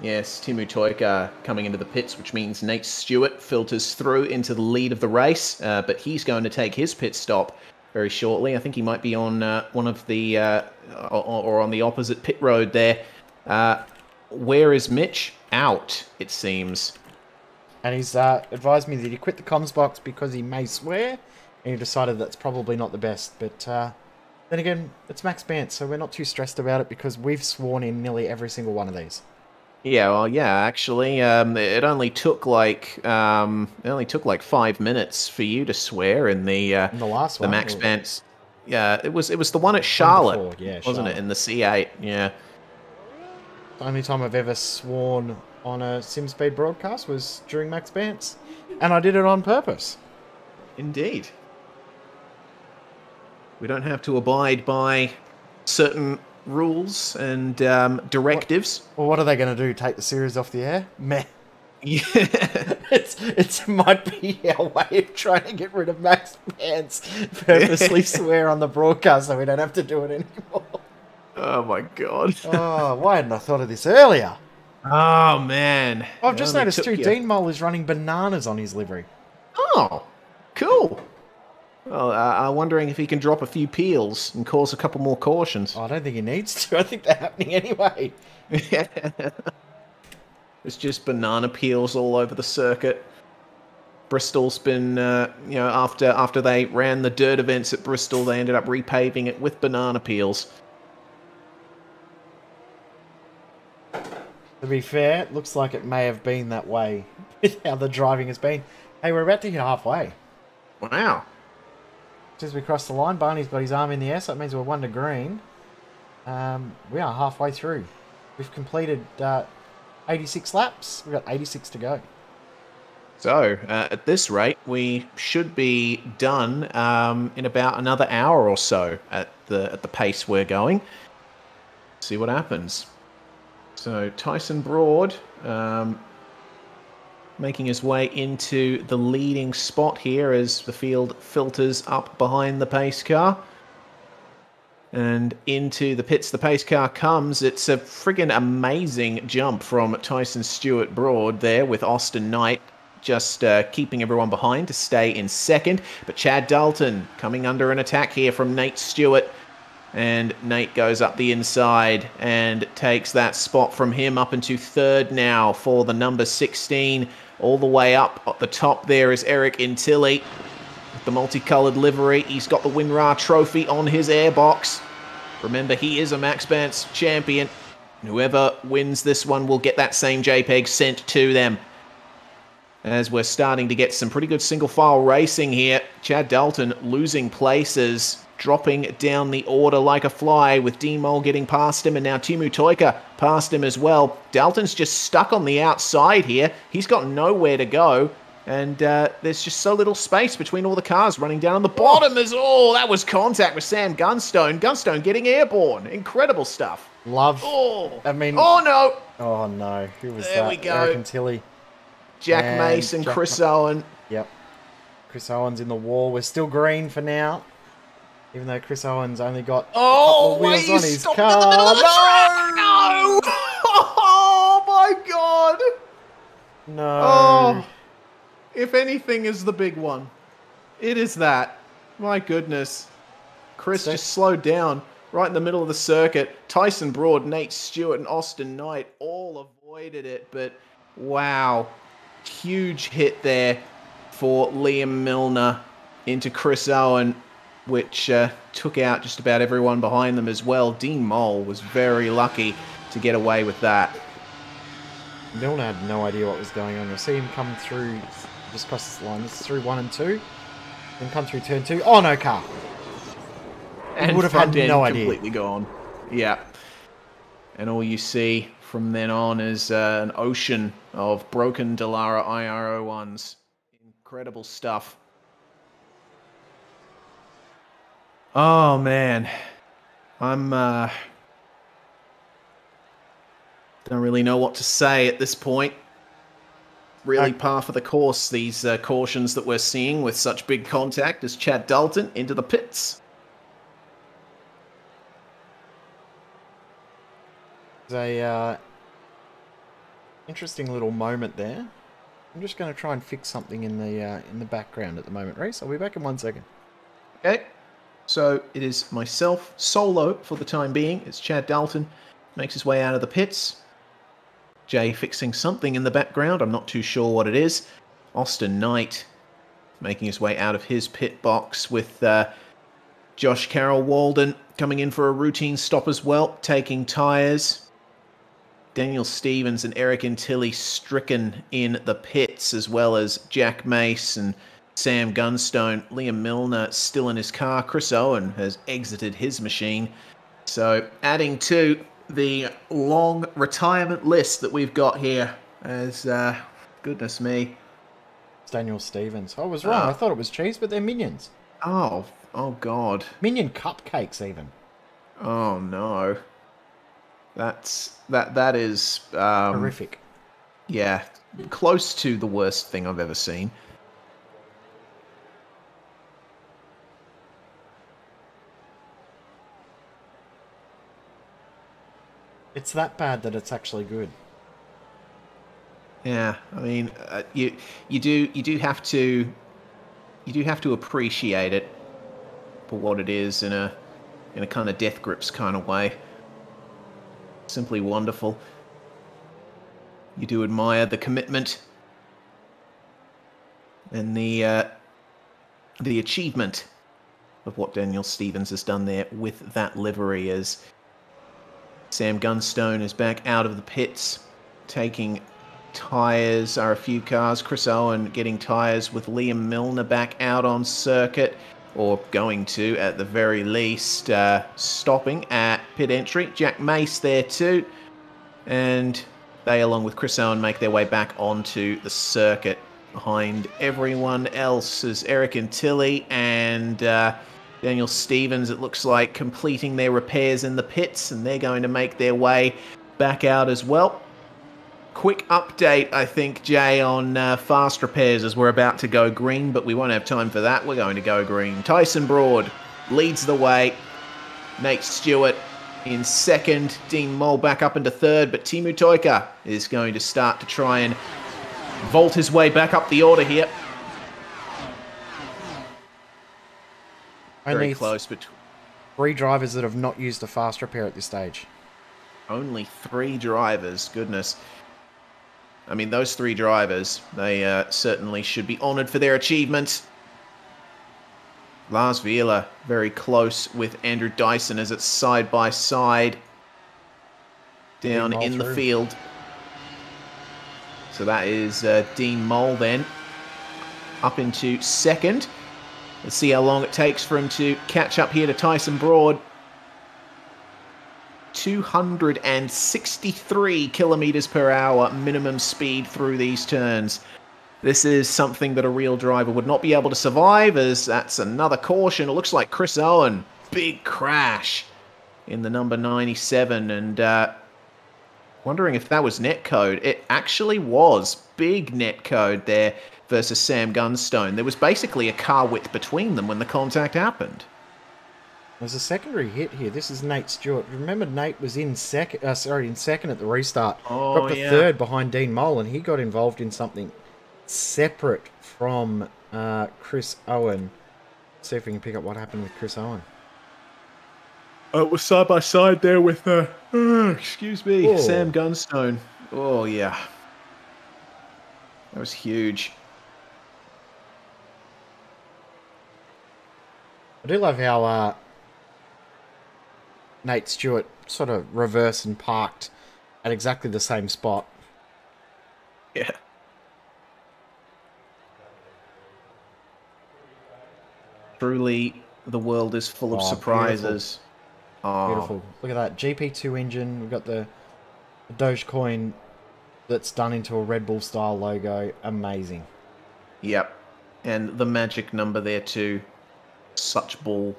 Yes, Timu Toika coming into the pits, which means Nate Stewart filters through into the lead of the race. But he's going to take his pit stop very shortly. I think he might be on one of the, or on the opposite pit road there. Where is Mitch? Out, it seems. And he's advised me that he quit the comms box because he may swear, and he decided that's probably not the best. But then again, it's Maxx Bantz, so we're not too stressed about it because we've sworn in nearly every single one of these. Yeah, well, yeah, actually, it only took like 5 minutes for you to swear in the last one, the Maxx Bantz. Yeah, it was the one at Charlotte, yeah, wasn't it? In the C8, yeah. The only time I've ever sworn on a SimSpeed broadcast was during Maxx Bantz, and I did it on purpose. Indeed. We don't have to abide by certain rules and directives. Well, what are they going to do? Take the series off the air? Meh. Yeah. It might be our way of trying to get rid of Maxx Bantz. Purposely swear on the broadcast so we don't have to do it anymore. Oh my god. Oh, why hadn't I thought of this earlier? Oh man. I've just noticed too, Dean Mole is running bananas on his livery. Oh, cool. Well, I'm wondering if he can drop a few peels and cause a couple more cautions. Oh, I don't think he needs to. I think they're happening anyway. It's just banana peels all over the circuit. Bristol's been, after they ran the dirt events at Bristol, they ended up repaving it with banana peels. To be fair, it looks like it may have been that way with how the driving has been. Hey, we're about to hit halfway. Wow. As we cross the line, Barney's got his arm in the air, so that means we're 1 to green. We are halfway through. We've completed 86 laps. We've got 86 to go. So, at this rate, we should be done in about another hour or so at the pace we're going. See what happens. So, Tyson Broad making his way into the leading spot here as the field filters up behind the pace car. And into the pits the pace car comes. It's a friggin' amazing jump from Tyson Stewart Broad there with Austin Knight just keeping everyone behind to stay in second. But Chad Dalton coming under an attack here from Nate Stewart. And Nate goes up the inside and takes that spot from him up into third now for the number 16. All the way up at the top there is Eric Intilli with the multicoloured livery. He's got the WinRAR trophy on his airbox. Remember, he is a Maxx Bantz champion. Whoever wins this one will get that same JPEG sent to them. as we're starting to get some pretty good single file racing here. Chad Dalton losing places, dropping down the order like a fly, with Dean Mole getting past him, and now Timu Toika past him as well. Dalton's just stuck on the outside here. He's got nowhere to go, and there's just so little space between all the cars running down on the bottom. As that was contact with Sam Gunstone. Gunstone getting airborne. Incredible stuff. Love. Oh, I mean. Oh no. Oh no. Who was there that? We go. Eric and Tilly. Jack Mace and Chris Owen. Yep. Chris Owen's in the wall. We're still green for now. Even though Chris Owen's only got a couple of wheels on his car. In the middle of the track. No! Oh my god! No. Oh, if anything is the big one, it is that. My goodness. Chris just slowed down right in the middle of the circuit. Tyson Broad, Nate Stewart, and Austin Knight all avoided it, but wow. Huge hit there for Liam Milner into Chris Owen, which took out just about everyone behind them as well. Dean Mole was very lucky to get away with that. Milner had no idea what was going on. You'll see him come through, just cross the line. This is through 1 and 2. Then come through turn 2. Oh, no car. And would have had no idea. Completely gone. Yeah. And all you see from then on is an ocean of broken Dallara IR01s. Incredible stuff. Oh, man. I'm, don't really know what to say at this point. Really par for the course, these cautions that we're seeing with such big contact as Chad Dalton into the pits. There's a interesting little moment there. I'm just going to try and fix something in the background at the moment, Reese. I'll be back in 1 second. Okay, so it is myself solo for the time being. It's Chad Dalton makes his way out of the pits. Jay fixing something in the background. I'm not too sure what it is. Austin Knight making his way out of his pit box with Josh Carroll Walden coming in for a routine stop as well, taking tyres. Daniel Stevens and Eric Antilli stricken in the pits, as well as Jack Mace and Sam Gunstone. Liam Milner still in his car. Chris Owen has exited his machine. So adding to the long retirement list that we've got here as, goodness me. It's Daniel Stevens. I was wrong. I thought it was cheese, but they're minions. Oh God. Minion cupcakes, even. Oh no. That is Horrific. Yeah, close to the worst thing I've ever seen. It's that bad that it's actually good. Yeah, I mean, you do have to appreciate it for what it is in a kind of Death Grips kind of way. Simply wonderful. You do admire the commitment and the achievement of what Daniel Stevens has done there with that livery, as Sam Gunstone is back out of the pits, taking tyres. Are a few cars. Chris Owen getting tyres with Liam Milner back out on circuit, or going to, at the very least, stopping at pit entry. Jack Mace there too. And they, along with Chris Owen, make their way back onto the circuit. Behind everyone else is Eric Antilli and Daniel Stevens, it looks like, completing their repairs in the pits, and they're going to make their way back out as well. Quick update, I think, Jay, on fast repairs as we're about to go green, but we won't have time for that. We're going to go green. Tyson Broad leads the way. Nate Stewart in second. Dean Mole back up into third, but Timu Toika is going to start to try and vault his way back up the order here. Very close, but 3 drivers that have not used a fast repair at this stage. Only 3 drivers, goodness. I mean, those 3 drivers, they certainly should be honoured for their achievements. Lars Vierler very close with Andrew Dyson as it's side by side down in the field. So that is Dean Mole then up into second. Let's see how long it takes for him to catch up here to Tyson Broad. 263 kilometers per hour minimum speed through these turns. This is something that a real driver would not be able to survive, as that's another caution. It looks like Chris Owen, big crash in the number 97, and wondering if that was netcode. It actually was big netcode there versus Sam Gunstone. There was basically a car width between them when the contact happened. There's a secondary hit here. This is Nate Stewart. Remember, Nate was in second at the restart. Dropped to third behind Dean Mole, and he got involved in something separate from Chris Owen. Let's see if we can pick up what happened with Chris Owen. It was side by side there with Sam Gunstone. Oh yeah, that was huge. I do love how Nate Stewart sort of reversed and parked at exactly the same spot. Yeah. Truly, the world is full of surprises. Beautiful. Look at that. GP2 engine. We've got the Dogecoin that's done into a Red Bull style logo. Amazing. Yep. And the magic number there too. Such bull.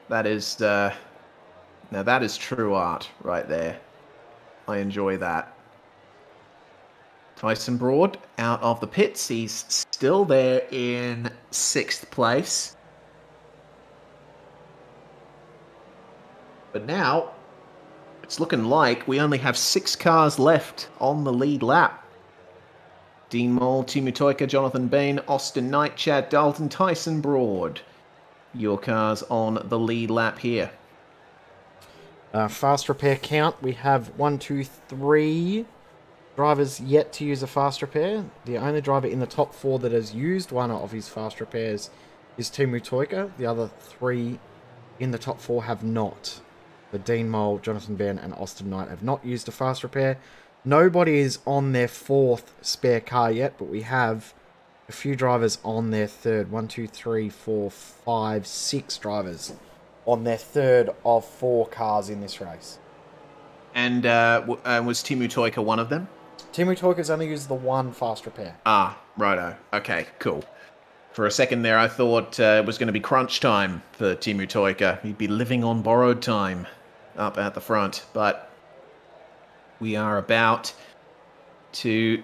That is now that is true art right there. I enjoy that. Tyson Broad out of the pits. He's still there in 6th place. But now, it's looking like we only have 6 cars left on the lead lap. Dean Mole, Timu Toika, Jonathan Bain, Austin Knight, Chad Dalton, Tyson Broad. Your cars on the lead lap here. Fast repair count. We have 1, 2, 3 drivers yet to use a fast repair. The only driver in the top 4 that has used one of his fast repairs is Timu Toika. The other 3 in the top 4 have not. The Dean Mole, Jonathan Ben, and Austin Knight have not used a fast repair. Nobody is on their 4th spare car yet, but we have a few drivers on their 3rd. 1, 2, 3, 4, 5, 6 drivers on their 3rd of 4 cars in this race. And was Timu Toika one of them? Timu Toika's only used the 1 fast repair. Ah, righto. Okay, cool. For a second there, I thought it was going to be crunch time for Timu Toika. He'd be living on borrowed time up at the front. But we are about to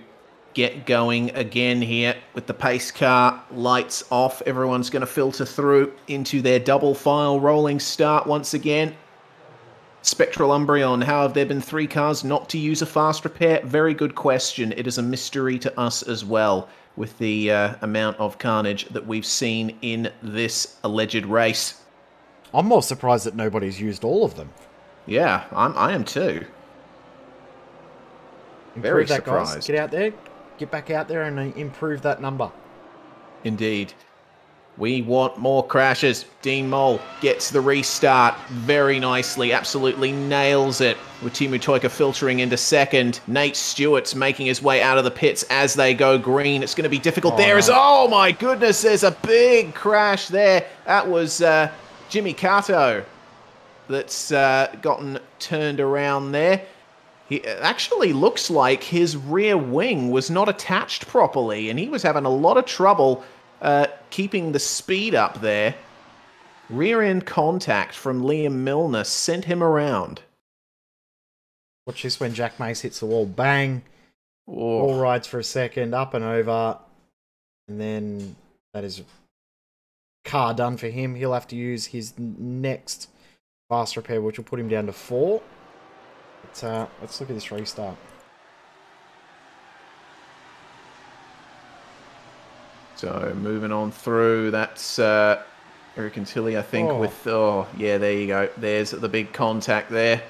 get going again here with the pace car lights off. Everyone's going to filter through into their double file rolling start once again. Spectral Umbreon, how have there been 3 cars not to use a fast repair? Very good question. It is a mystery to us as well, with the amount of carnage that we've seen in this alleged race. I'm more surprised that nobody's used all of them. Yeah, I am too. Very surprised. Guys. Get out there, get back out there and improve that number. Indeed. We want more crashes. Dean Mole gets the restart very nicely. Absolutely nails it. With Timu Toika filtering into 2nd. Nate Stewart's making his way out of the pits as they go green. It's going to be difficult there. Oh my goodness, there's a big crash there. That was Jimmy Kato that's gotten turned around there. It actually looks like his rear wing was not attached properly, and he was having a lot of trouble keeping the speed up there. Rear end contact from Liam Milner sent him around. Watch this when Jack Mace hits the wall. Bang. Oh. All rides for a second, up and over. And then that is car done for him. He'll have to use his next fast repair, which will put him down to 4. But, let's look at this restart. So moving on through, that's Eric and Tilly, I think, with, yeah, there you go. There's the big contact there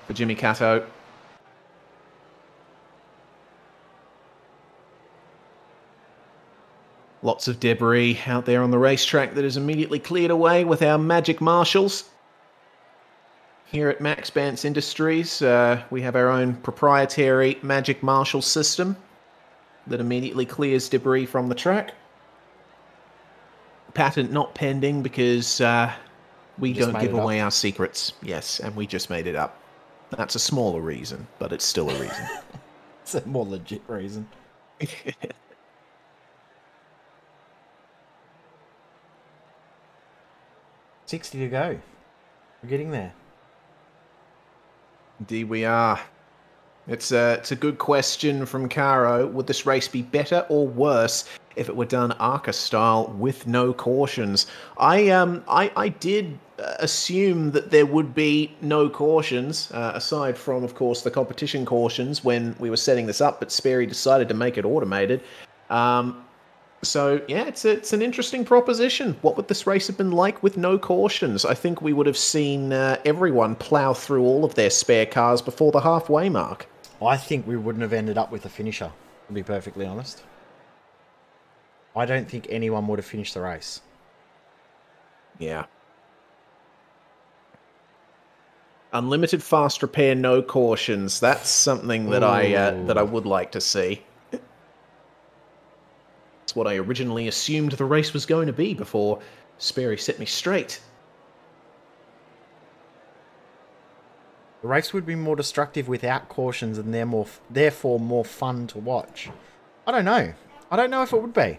for Jimmy Kato. Lots of debris out there on the racetrack that is immediately cleared away with our magic marshals. here at Maxx Bantz Industries, we have our own proprietary magic marshal system that immediately clears debris from the track. Patent not pending because we don't give away our secrets. Yes, and we just made it up. That's a smaller reason, but it's still a reason. It's a more legit reason. 60 to go. We're getting there. Indeed we are. It's a good question from Caro. Would this race be better or worse if it were done ARCA style with no cautions? I did assume that there would be no cautions, aside from, of course, the competition cautions when we were setting this up, but Sperry decided to make it automated. So, yeah, it's an interesting proposition. What would this race have been like with no cautions? I think we would have seen everyone plough through all of their spare cars before the halfway mark. I think we wouldn't have ended up with a finisher, to be perfectly honest. I don't think anyone would have finished the race. Yeah. Unlimited fast repair, no cautions. That's something that I would like to see. That's what I originally assumed the race was going to be before Sperry set me straight. The race would be more destructive without cautions and therefore more fun to watch. I don't know. I don't know if it would be.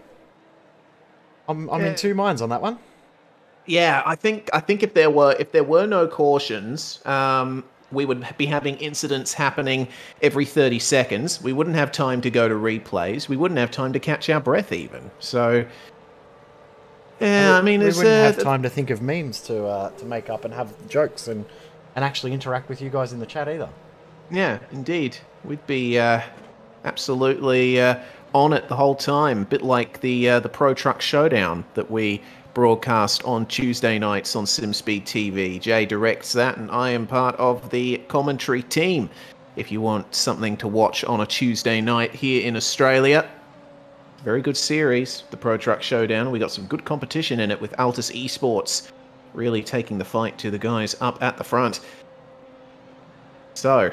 I'm in two minds on that one. Yeah, I think if there were no cautions, we would be having incidents happening every 30 seconds. We wouldn't have time to go to replays. We wouldn't have time to catch our breath even. So, yeah, I mean, we wouldn't have time to think of memes to make up and have jokes and actually interact with you guys in the chat either. Yeah, indeed. We'd be absolutely on it the whole time. A bit like the Pro Truck Showdown that we broadcast on Tuesday nights on SimSpeed TV. Jay directs that, and I am part of the commentary team. If you want something to watch on a Tuesday night here in Australia, very good series, the Pro Truck Showdown. We got some good competition in it with Altus Esports really taking the fight to the guys up at the front. So,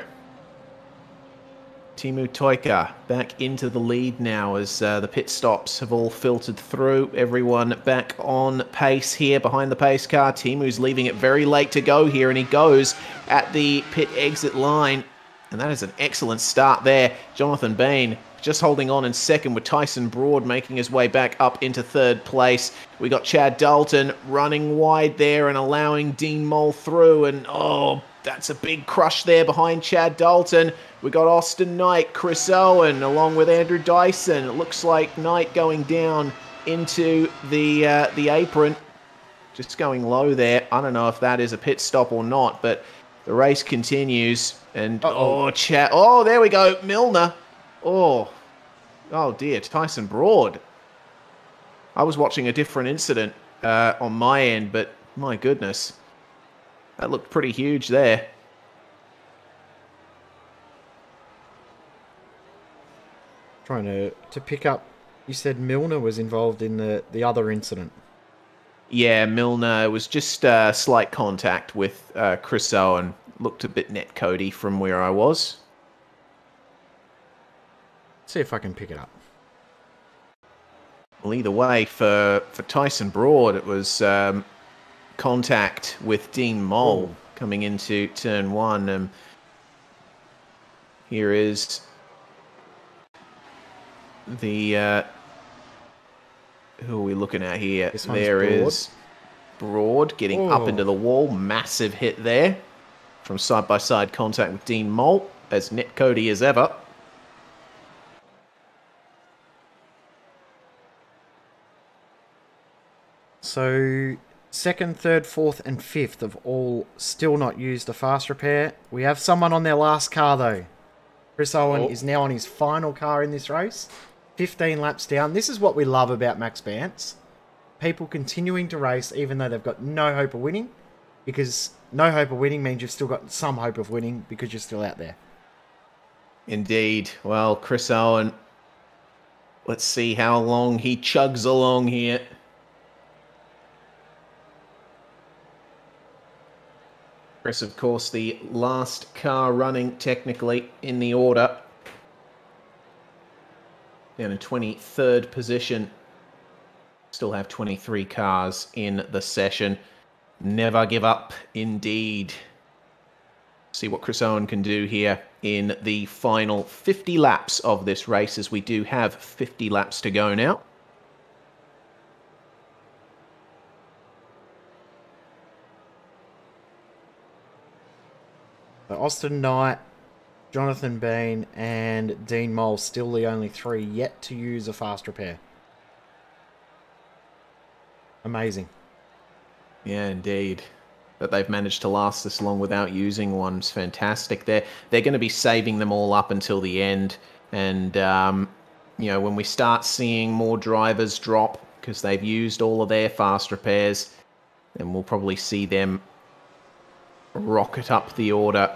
Teemu Toika back into the lead now as the pit stops have all filtered through. Everyone back on pace here behind the pace car. Teemu's leaving it very late to go here, and he goes at the pit exit line. And that is an excellent start there. Jonathan Bain just holding on in second with Tyson Broad making his way back up into third place. We got Chad Dalton running wide there and allowing Dean Mole through. And, oh, that's a big crush there behind Chad Dalton. We got Austin Knight, Chris Owen, along with Andrew Dyson. It looks like Knight going down into the apron. Just going low there. I don't know if that is a pit stop or not, but the race continues. And, Chad. Oh, there we go. Milner. Oh dear, Tyson Broad. I was watching a different incident on my end, but my goodness. That looked pretty huge there. Trying to pick up, you said Milner was involved in the other incident. Yeah, Milner was just slight contact with Chris Owen. Looked a bit netcodey from where I was. See if I can pick it up. Well, either way, for Tyson Broad, it was contact with Dean Mole coming into turn one. Here is the... who are we looking at here? There is Broad getting up into the wall. Massive hit there from side-by-side contact with Dean Mole, as netcodey as ever. So, second, third, fourth, and fifth have all still not used a fast repair. We have someone on their last car, though. Chris Owen is now on his final car in this race. 15 laps down. This is what we love about Maxx Bantz. People continuing to race even though they've got no hope of winning. Because no hope of winning means you've still got some hope of winning because you're still out there. Indeed. Well, Chris Owen, let's see how long he chugs along here. Chris, of course, the last car running technically in the order. Down in 23rd position. Still have 23 cars in the session. Never give up, indeed. See what Chris Owen can do here in the final 50 laps of this race, as we do have 50 laps to go now. Austin Knight, Jonathan Bean, and Dean Mole still the only three yet to use a fast repair. Amazing. Yeah, indeed. That they've managed to last this long without using one's fantastic. They're going to be saving them all up until the end. And, you know, when we start seeing more drivers drop because they've used all of their fast repairs, then we'll probably see them rocket up the order.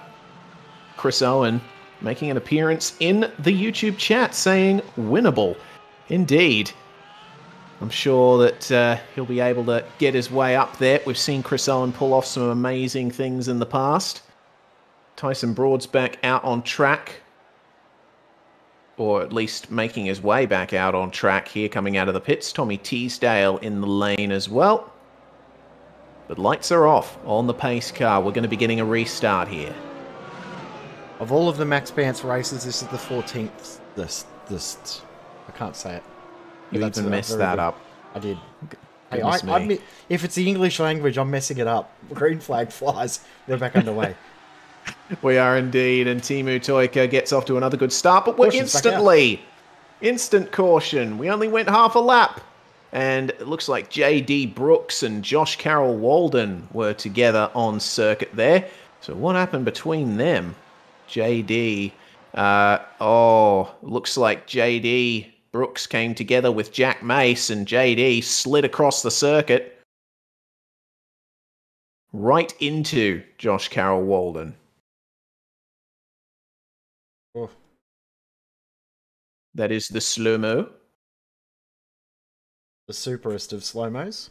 Chris Owen making an appearance in the YouTube chat saying winnable. Indeed. I'm sure that he'll be able to get his way up there. We've seen Chris Owen pull off some amazing things in the past. Tyson Broad's back out on track. Or at least making his way back out on track here, coming out of the pits. Tommy Teasdale in the lane as well. But lights are off on the pace car. We're going to be getting a restart here. Of all of the Maxx Bantz races, this is the 14th. I can't say it. You even messed that up. I did. Hey, if it's the English language, I'm messing it up. Green flag flies. We're back underway. We are indeed, and Timu Toika gets off to another good start, but we're instant caution. We only went half a lap. And it looks like J.D. Brooks and Josh Carroll Walden were together on circuit there. So what happened between them? J.D. Looks like J.D. Brooks came together with Jack Mace, and J.D. slid across the circuit right into Josh Carroll Walden. Oh. That is the slow-mo. The superest of slow-mos.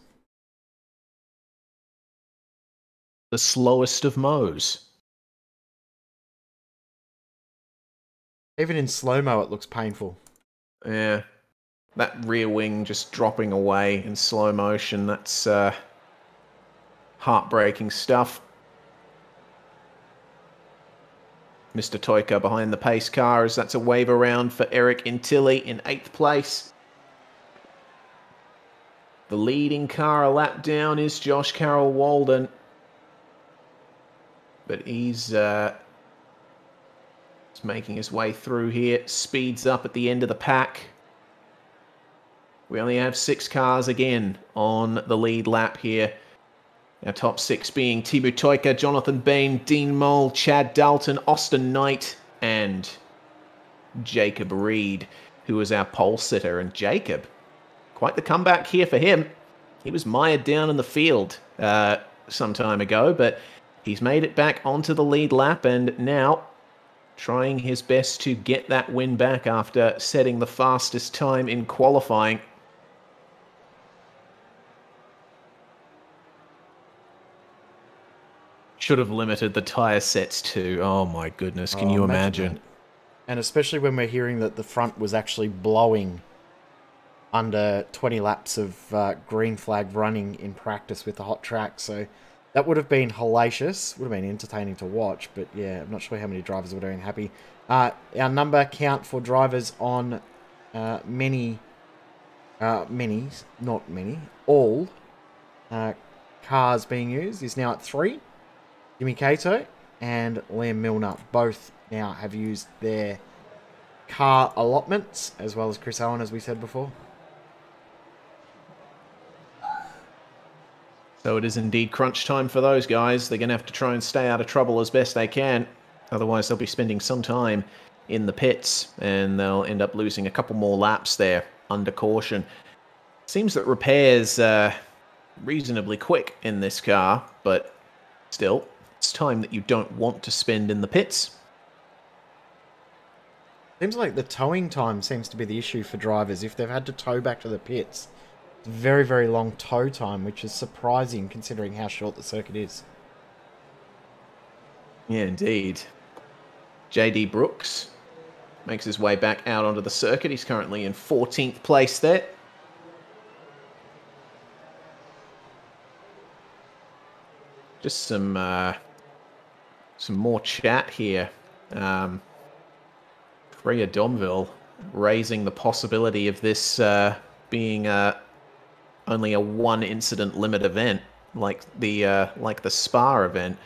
The slowest of mows. Even in slow-mo, it looks painful. Yeah. That rear wing just dropping away in slow motion. That's heartbreaking stuff. Mr. Toika behind the pace car, as that's a wave around for Eric Intilli in 8th place. The leading car a lap down is Josh Carroll Walden. But he's making his way through here. Speeds up at the end of the pack. We only have 6 cars again on the lead lap here. Our top 6 being Timu Toika, Jonathan Bain, Dean Mole, Chad Dalton, Austin Knight, and Jacob Reed, who is our pole sitter. And Jacob, quite the comeback here for him. He was mired down in the field some time ago, but he's made it back onto the lead lap and now trying his best to get that win back after setting the fastest time in qualifying. Should have limited the tyre sets too. Oh my goodness, can you imagine? And especially when we're hearing that the front was actually blowing under 20 laps of green flag running in practice with the hot track. So that would have been hellacious. Would have been entertaining to watch. But yeah, I'm not sure how many drivers were doing happy. Our number count for drivers on all cars being used is now at 3. Jimmy Cato and Liam Milner both now have used their car allotments, as well as Chris Owen, as we said before. So it is indeed crunch time for those guys. They're going to have to try and stay out of trouble as best they can. Otherwise, they'll be spending some time in the pits, and they'll end up losing a couple more laps there under caution. Seems that repairs are reasonably quick in this car, but still, it's time that you don't want to spend in the pits. Seems like the towing time seems to be the issue for drivers. If they've had to tow back to the pits, it's very, very long tow time, which is surprising considering how short the circuit is. Yeah, indeed. JD Brooks makes his way back out onto the circuit. He's currently in 14th place there. Just some more chat here. Freya Domville raising the possibility of this being only a one incident limit event, like the Spa event.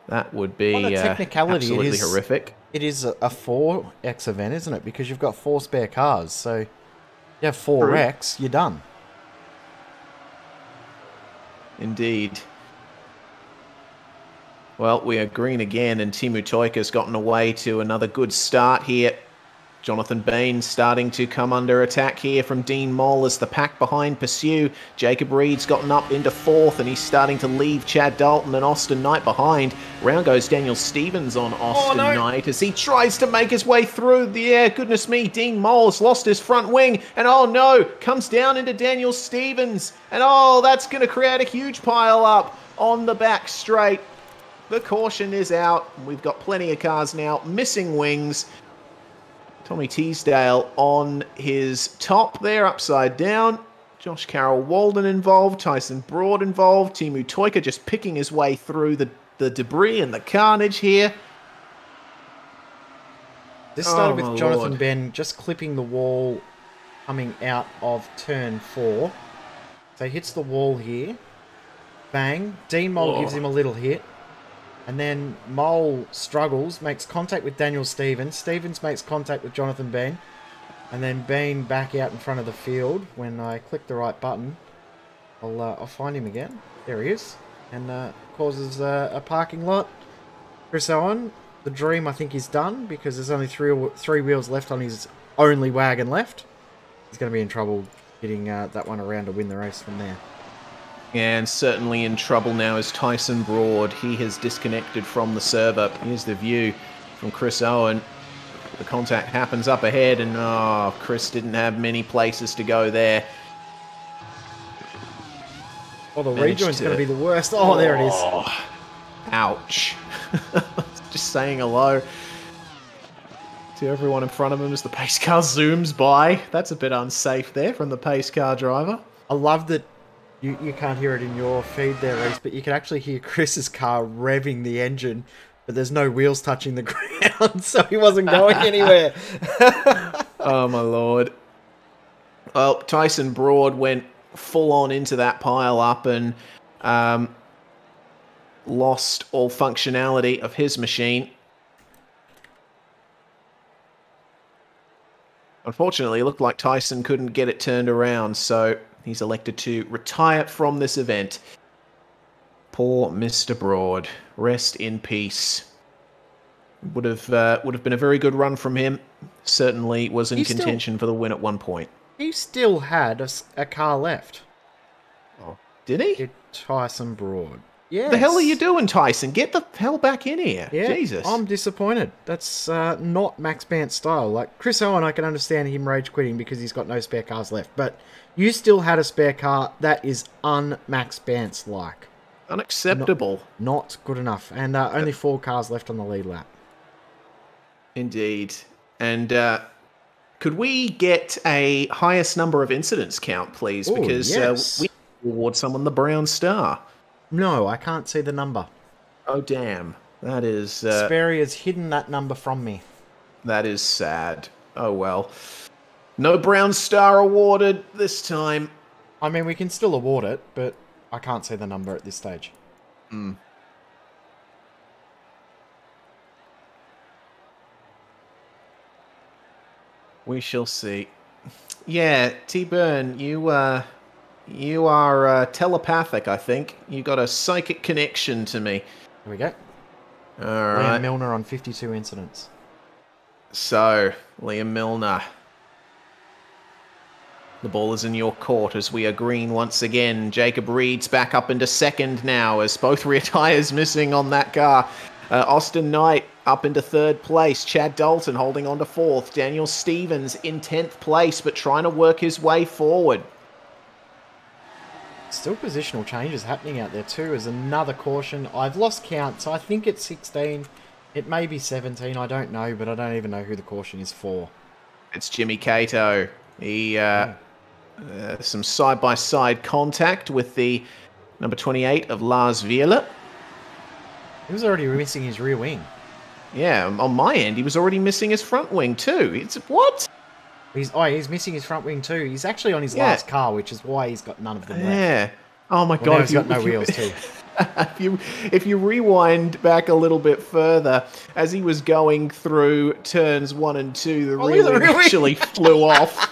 That would be On a technicality, absolutely horrific. It is a 4X event, isn't it? Because you've got 4 spare cars, so you have 4X, you're done. Indeed. Well, we are green again, and Teemu Toika's gotten away to another good start here. Jonathan Bain starting to come under attack here from Dean Moll as the pack behind pursue. Jacob Reed's gotten up into 4th, and he's starting to leave Chad Dalton and Austin Knight behind. Round goes Daniel Stevens on Austin Knight as he tries to make his way through the air. Goodness me, Dean Moll has lost his front wing, and oh no, comes down into Daniel Stevens. And oh, that's going to create a huge pile up on the back straight. The caution is out. We've got plenty of cars now missing wings. Tommy Teasdale on his top there, upside down. Josh Carroll Walden involved. Tyson Broad involved. Teemu Toika just picking his way through the debris and the carnage here. This started with Jonathan Ben just clipping the wall coming out of turn 4. So he hits the wall here. Bang. Dean Moll gives him a little hit. And then Mole struggles, makes contact with Daniel Stevens. Stevens makes contact with Jonathan Bain. And then Bain back out in front of the field. When I click the right button, I'll find him again. There he is. And causes a parking lot. Chris Owen, the dream I think is done because there's only three wheels left on his only wagon left. He's going to be in trouble getting that one around to win the race from there. And certainly in trouble now is Tyson Broad. He has disconnected from the server. Here's the view from Chris Owen. The contact happens up ahead, and Chris didn't have many places to go there. Oh, the rejoin's going to be the worst. Oh, there it is. Ouch. Just saying hello to everyone in front of him as the pace car zooms by. That's a bit unsafe there from the pace car driver. I love that. You can't hear it in your feed there, Reese, but you can actually hear Chris's car revving the engine, but there's no wheels touching the ground, so he wasn't going anywhere. Oh, my Lord. Well, Tyson Broad went full on into that pile up and lost all functionality of his machine. Unfortunately, it looked like Tyson couldn't get it turned around, so he's elected to retire from this event. Poor Mr. Broad. Rest in peace. Would have been a very good run from him. Certainly was in contention for the win at one point. He still had a car left. Oh, did he? Tyson Broad. Yes. What the hell are you doing, Tyson? Get the hell back in here. Yeah, Jesus. I'm disappointed. That's not Maxx Bantz style. Like, Chris Owen, I can understand him rage quitting because he's got no spare cars left. But you still had a spare car. That is un-Maxx Bantz-like. Unacceptable. Not good enough. And only 4 cars left on the lead lap. Indeed. And could we get a highest number of incidents count, please? Ooh, because yes. We award someone the Brown Star. No, I can't see the number. Oh, damn. That is... Sperry has hidden that number from me. That is sad. Oh, well. No Brown Star awarded this time. I mean, we can still award it, but I can't see the number at this stage. We shall see. Yeah, T-Burn, you are telepathic, I think. You got a psychic connection to me. Here we go. All right. Liam Milner on 52 incidents. So, Liam Milner. The ball is in your court as we are green once again. Jacob Reed's back up into second now as both rear tyres missing on that car. Austin Knight up into 3rd place. Chad Dalton holding on to 4th. Daniel Stevens in 10th place, but trying to work his way forward. Still positional changes happening out there too. As another caution. I've lost count, so I think it's 16. It may be 17. I don't know, but I don't even know who the caution is for. It's Jimmy Cato. He some side-by-side contact with the number 28 of Lars Vierle. He was already missing his rear wing. Yeah, on my end, he was already missing his front wing too. It's what? He's missing his front wing too. He's actually on his last car, which is why he's got none of them left. Yeah. Oh my God! He's got no wheels too. If you rewind back a little bit further, as he was going through turns 1 and 2, the rear wing actually flew off.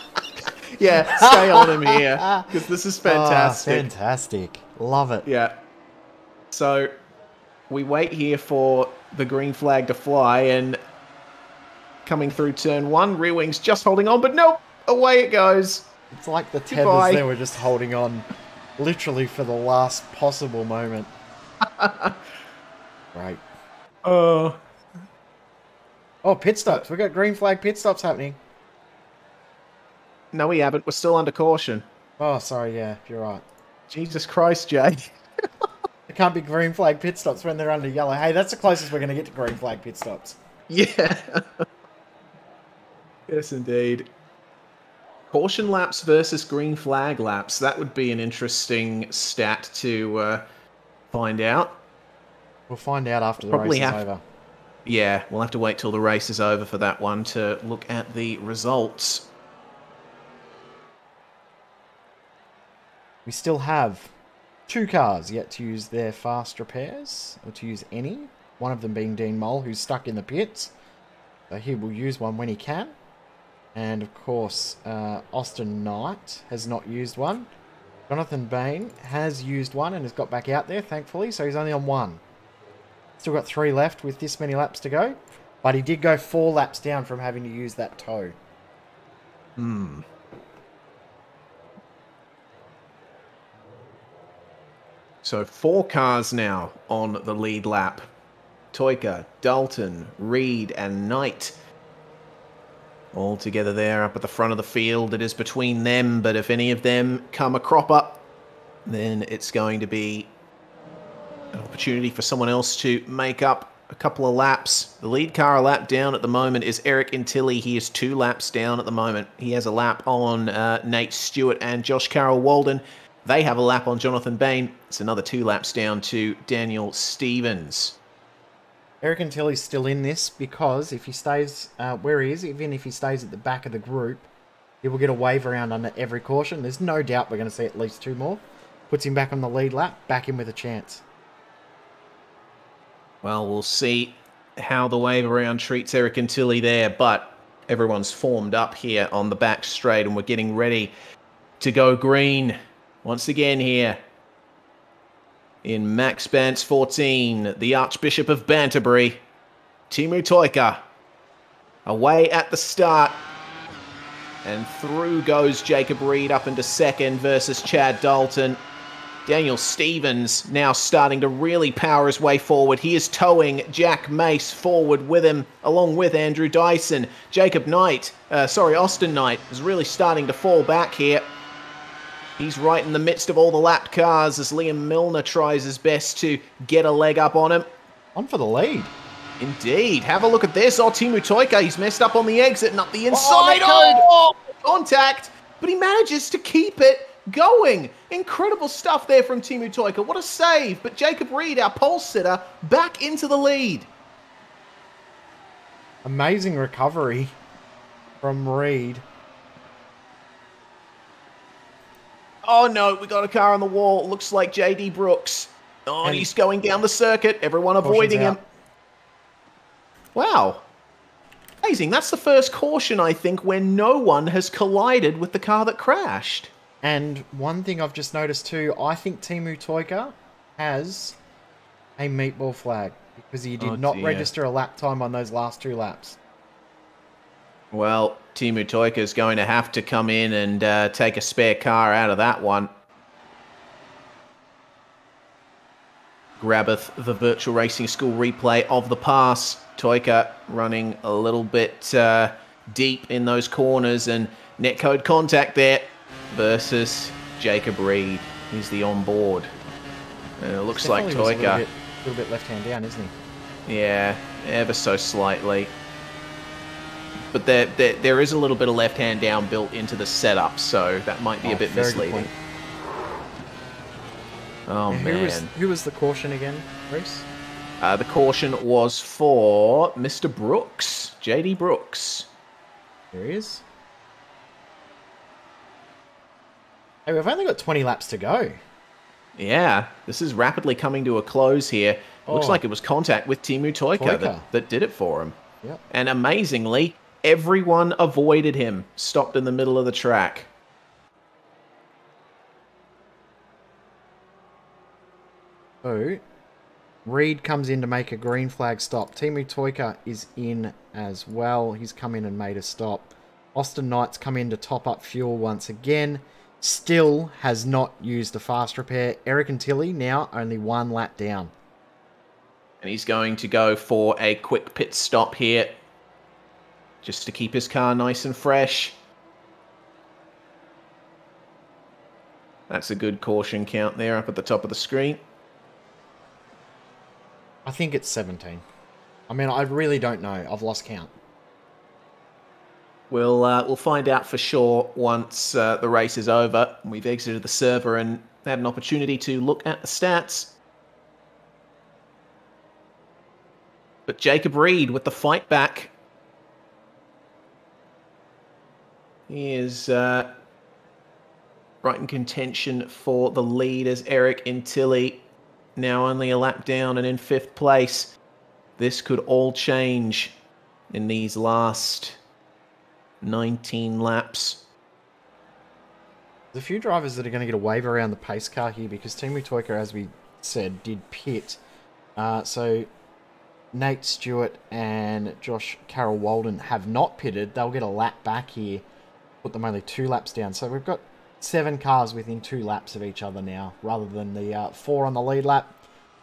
Yeah, stay on him here because this is fantastic. Fantastic, love it. Yeah. So we wait here for the green flag to fly, and coming through turn 1, rear wing's just holding on, but nope, away it goes. It's like the tethers there were just holding on, literally for the last possible moment. Right. Oh, pit stops. We got green flag pit stops happening. No, we haven't. We're still under caution. Oh, sorry. Yeah, you're right. Jesus Christ, Jay. There can't be green flag pit stops when they're under yellow. Hey, that's the closest we're going to get to green flag pit stops. Yeah. Yes, indeed. Caution laps versus green flag laps. That would be an interesting stat to find out. We'll find out after the race is over. Yeah, we'll have to wait till the race is over for that one to look at the results. We still have 2 cars yet to use their fast repairs, or to use any. One of them being Dean Mole, who's stuck in the pits. So he will use one when he can. And of course, Austin Knight has not used one. Jonathan Bain has used one and has got back out there, thankfully, so he's only on 1. Still got 3 left with this many laps to go. But he did go 4 laps down from having to use that tow. So 4 cars now on the lead lap. Toyka, Dalton, Reed and Knight. All together there up at the front of the field. It is between them, but if any of them come a crop up, then it's going to be an opportunity for someone else to make up a couple of laps. The lead car a lap down at the moment is Eric Intilli. He is 2 laps down at the moment. He has a lap on Nate Stewart and Josh Carroll Walden. They have a lap on Jonathan Bain. It's another 2 laps down to Daniel Stevens. Eric Intilli's still in this because if he stays where he is, even if he stays at the back of the group, he will get a wave around under every caution. There's no doubt we're going to see at least 2 more. Puts him back on the lead lap, back in with a chance. Well, we'll see how the wave around treats Eric Intilli there, but everyone's formed up here on the back straight and we're getting ready to go green once again here in Maxx Bantz XIV, the Archbishop of Banterbury, Teemu Toika, away at the start. And through goes Jacob Reed up into second versus Chad Dalton. Daniel Stevens now starting to really power his way forward. He is towing Jack Mace forward with him, along with Andrew Dyson. Austin Knight is really starting to fall back here. He's right in the midst of all the lapped cars as Liam Milner tries his best to get a leg up on him. On for the lead. Indeed. Have a look at this. Teemu Toika, he's messed up on the exit and up the inside. Contact, but he manages to keep it going. Incredible stuff there from Teemu Toika. What a save. But Jacob Reed, our pole sitter, back into the lead. Amazing recovery from Reed. Oh no, we got a car on the wall. Looks like JD Brooks. Oh, and he's going down the circuit. Everyone avoiding him. Wow. Amazing. That's the first caution, I think, where no one has collided with the car that crashed. And one thing I've just noticed too, I think Teemu Toika has a meatball flag because he did not register a lap time on those last 2 laps. Well, Teemu Toika is going to have to come in and take a spare car out of that one. Grabbeth the virtual racing school replay of the pass. Toika running a little bit deep in those corners and netcode contact there versus Jacob Reed. He's the on-board. And it looks like Toika... A little bit left-hand down, isn't he? Yeah, ever so slightly. But there is a little bit of left-hand down built into the setup, so that might be a bit misleading. Oh, man. Who was the caution again, Reese? The caution was for Mr. Brooks, JD Brooks. There he is. Hey, we've only got 20 laps to go. Yeah, this is rapidly coming to a close here. Looks like it was contact with Teemu Toika that did it for him. Yep. And amazingly, everyone avoided him, stopped in the middle of the track. So, Reed comes in to make a green flag stop. Teemu Toika is in as well. He's come in and made a stop. Austin Knight's come in to top up fuel once again. Still has not used a fast repair. Eric and Tilly now only 1 lap down. And he's going to go for a quick pit stop here, just to keep his car nice and fresh. That's a good caution count there up at the top of the screen. I think it's 17. I mean, I really don't know. I've lost count. We'll find out for sure once the race is over. We've exited the server and had an opportunity to look at the stats. But Jacob Reed with the fight back. He is right in contention for the lead as Eric Intilli now only a lap down and in 5th place. This could all change in these last 19 laps. There's a few drivers that are going to get a wave around the pace car here because Teemu Toika, as we said, did pit. So Nate Stewart and Josh Carroll Walden have not pitted. They'll get a lap back here, put them only 2 laps down. So we've got 7 cars within 2 laps of each other now, rather than the 4 on the lead lap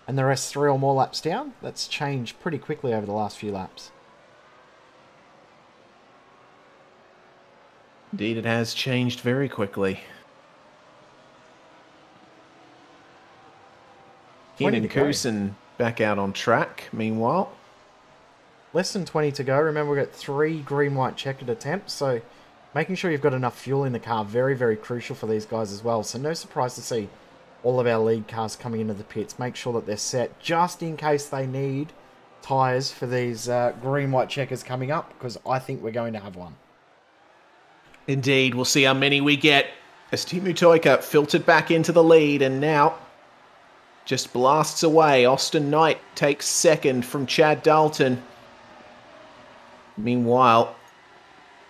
and the rest 3 or more laps down. That's changed pretty quickly over the last few laps. Indeed, it has changed very quickly. Keenan Kusin back out on track, meanwhile. Less than 20 to go. Remember, we've got 3 green-white checkered attempts, so making sure you've got enough fuel in the car, very, very crucial for these guys as well. So no surprise to see all of our lead cars coming into the pits. Make sure that they're set just in case they need tyres for these green-white checkers coming up, because I think we're going to have one. Indeed, we'll see how many we get as Teemu Toika filtered back into the lead and now just blasts away. Austin Knight takes 2nd from Chad Dalton. Meanwhile,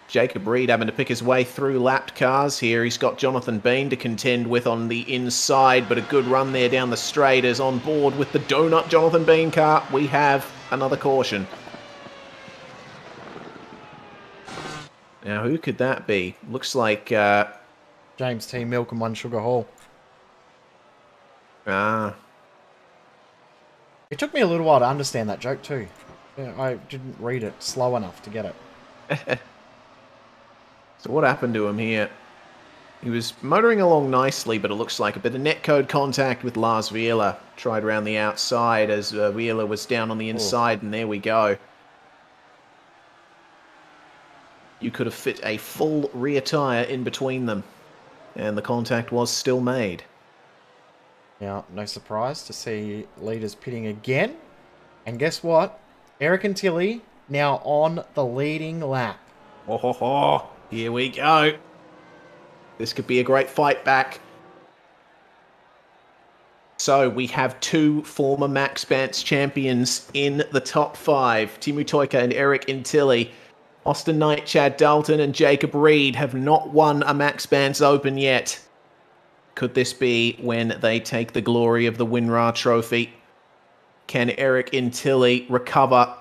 Jacob Reed having to pick his way through lapped cars here. He's got Jonathan Bean to contend with on the inside, but a good run there down the straight as on board with the donut Jonathan Bean car. We have another caution. Now, who could that be? Looks like... James T. Milk and 1 Sugar Hall. Ah. It took me a little while to understand that joke too. I didn't read it slow enough to get it. So what happened to him here? He was motoring along nicely, but it looks like a bit of netcode contact with Lars Wheeler. Tried around the outside as Wheeler was down on the inside, and there we go. You could have fit a full rear tyre in between them, and the contact was still made. Now, no surprise to see leaders pitting again. And guess what? Eric and Tilly now on the leading lap. Oh, ho, ho. Here we go. This could be a great fight back. So we have 2 former Maxx Bantz champions in the top 5. Teemu Toika and Eric Intilli. Austin Knight, Chad Dalton and Jacob Reed have not won a Maxx Bantz Open yet. Could this be when they take the glory of the WinRAR Trophy? Can Eric Intilli recover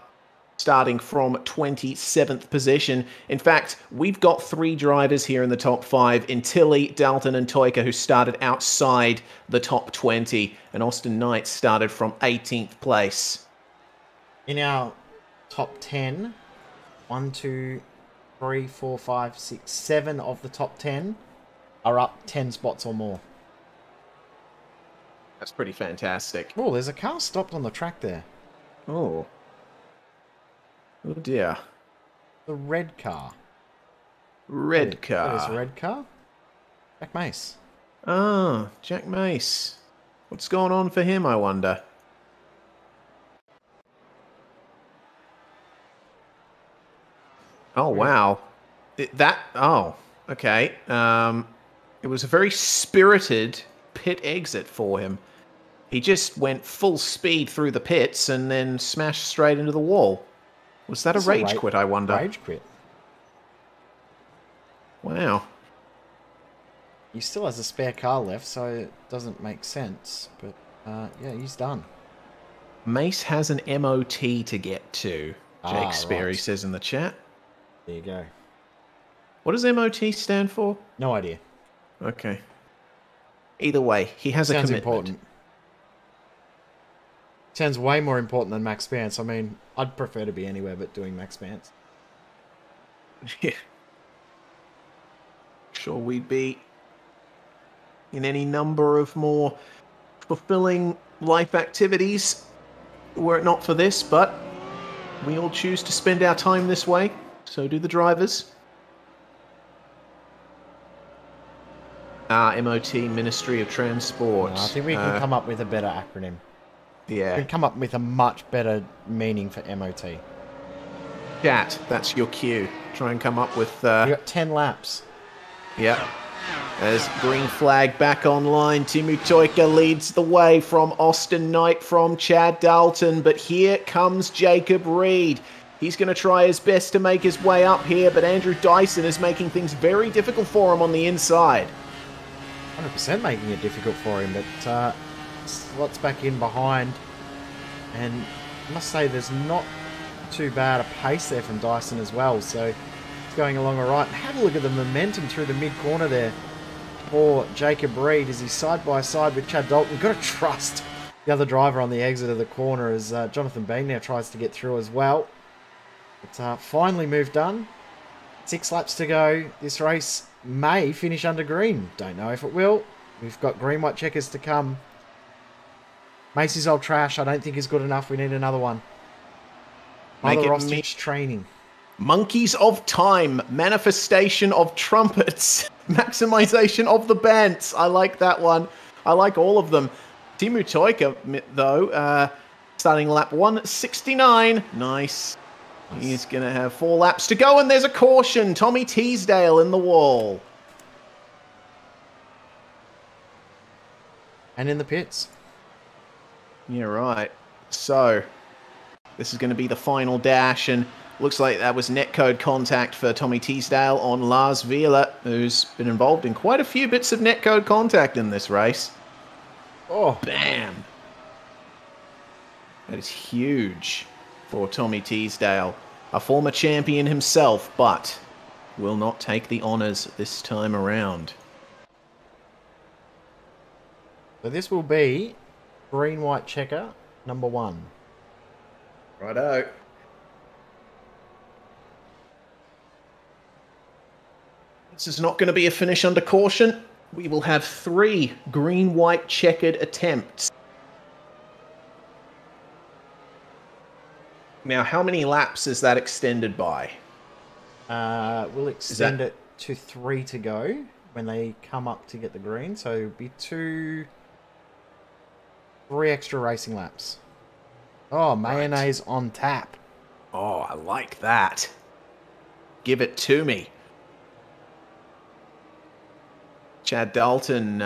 starting from 27th position? In fact, we've got 3 drivers here in the top 5. Intilli, Dalton and Toika, who started outside the top 20. And Austin Knight started from 18th place. In our top 10, 1, 2, 3, 4, 5, 6, 7 of the top 10 are up 10 spots or more. That's pretty fantastic. Oh, there's a car stopped on the track there. Oh. Oh dear. The red car. Red car. That is a red car. Jack Mace. Ah, Jack Mace. What's going on for him, I wonder? Oh, wow. Oh, okay. It was a very spirited pit exit for him. He just went full speed through the pits and then smashed straight into the wall. Was that a rage quit, I wonder? Rage quit. Wow. He still has a spare car left, so it doesn't make sense. But, yeah, he's done. Mace has an MOT to get to, Jake Sperry right. says in the chat. There you go. What does MOT stand for? No idea. Okay. Either way, he has a commitment. Important. Sounds way more important than Maxx Bantz. I mean, I'd prefer to be anywhere but doing Maxx Bantz. Yeah. Sure, we'd be in any number of more fulfilling life activities were it not for this, but we all choose to spend our time this way. So do the drivers. MOT, Ministry of Transport. No, I think we can come up with a better acronym. Yeah. We can come up with a much better meaning for MOT. Chat, that's your cue. Try and come up with... You got 10 laps. Yeah. As green flag back online, Timu Toika leads the way from Austin Knight from Chad Dalton, but here comes Jacob Reed. He's going to try his best to make his way up here, but Andrew Dyson is making things very difficult for him on the inside. 100% making it difficult for him, but slots back in behind. And I must say there's not too bad a pace there from Dyson as well, so it's going along all right. Have a look at the momentum through the mid-corner there for Jacob Reed as he's side by side with Chad Dalton. We've got to trust the other driver on the exit of the corner as Jonathan Bean now tries to get through as well. But finally move done. 6 laps to go. This race may finish under green. Don't know if it will. We've got green-white checkers to come. Macy's old trash. I don't think is good enough. We need another one. Mother Ostrich training. Monkeys of Time. Manifestation of Trumpets. Maximization of the Bantz. I like that one. I like all of them. Timu Toika, though, starting lap 169. Nice. He's going to have 4 laps to go, and there's a caution. Tommy Teasdale in the wall. And in the pits. Yeah, right. So, this is going to be the final dash, and looks like that was netcode contact for Tommy Teasdale on Lars Vila, who's been involved in quite a few bits of netcode contact in this race. Oh, bam. That is huge for Tommy Teasdale, a former champion himself, but will not take the honours this time around. So this will be green-white checker number 1. Righto. This is not going to be a finish under caution. We will have 3 green-white checkered attempts. Now, how many laps is that extended by? We'll extend it to 3 to go when they come up to get the green. So it'll be 3 extra racing laps. Oh, mayonnaise on tap. Oh, I like that. Give it to me. Chad Dalton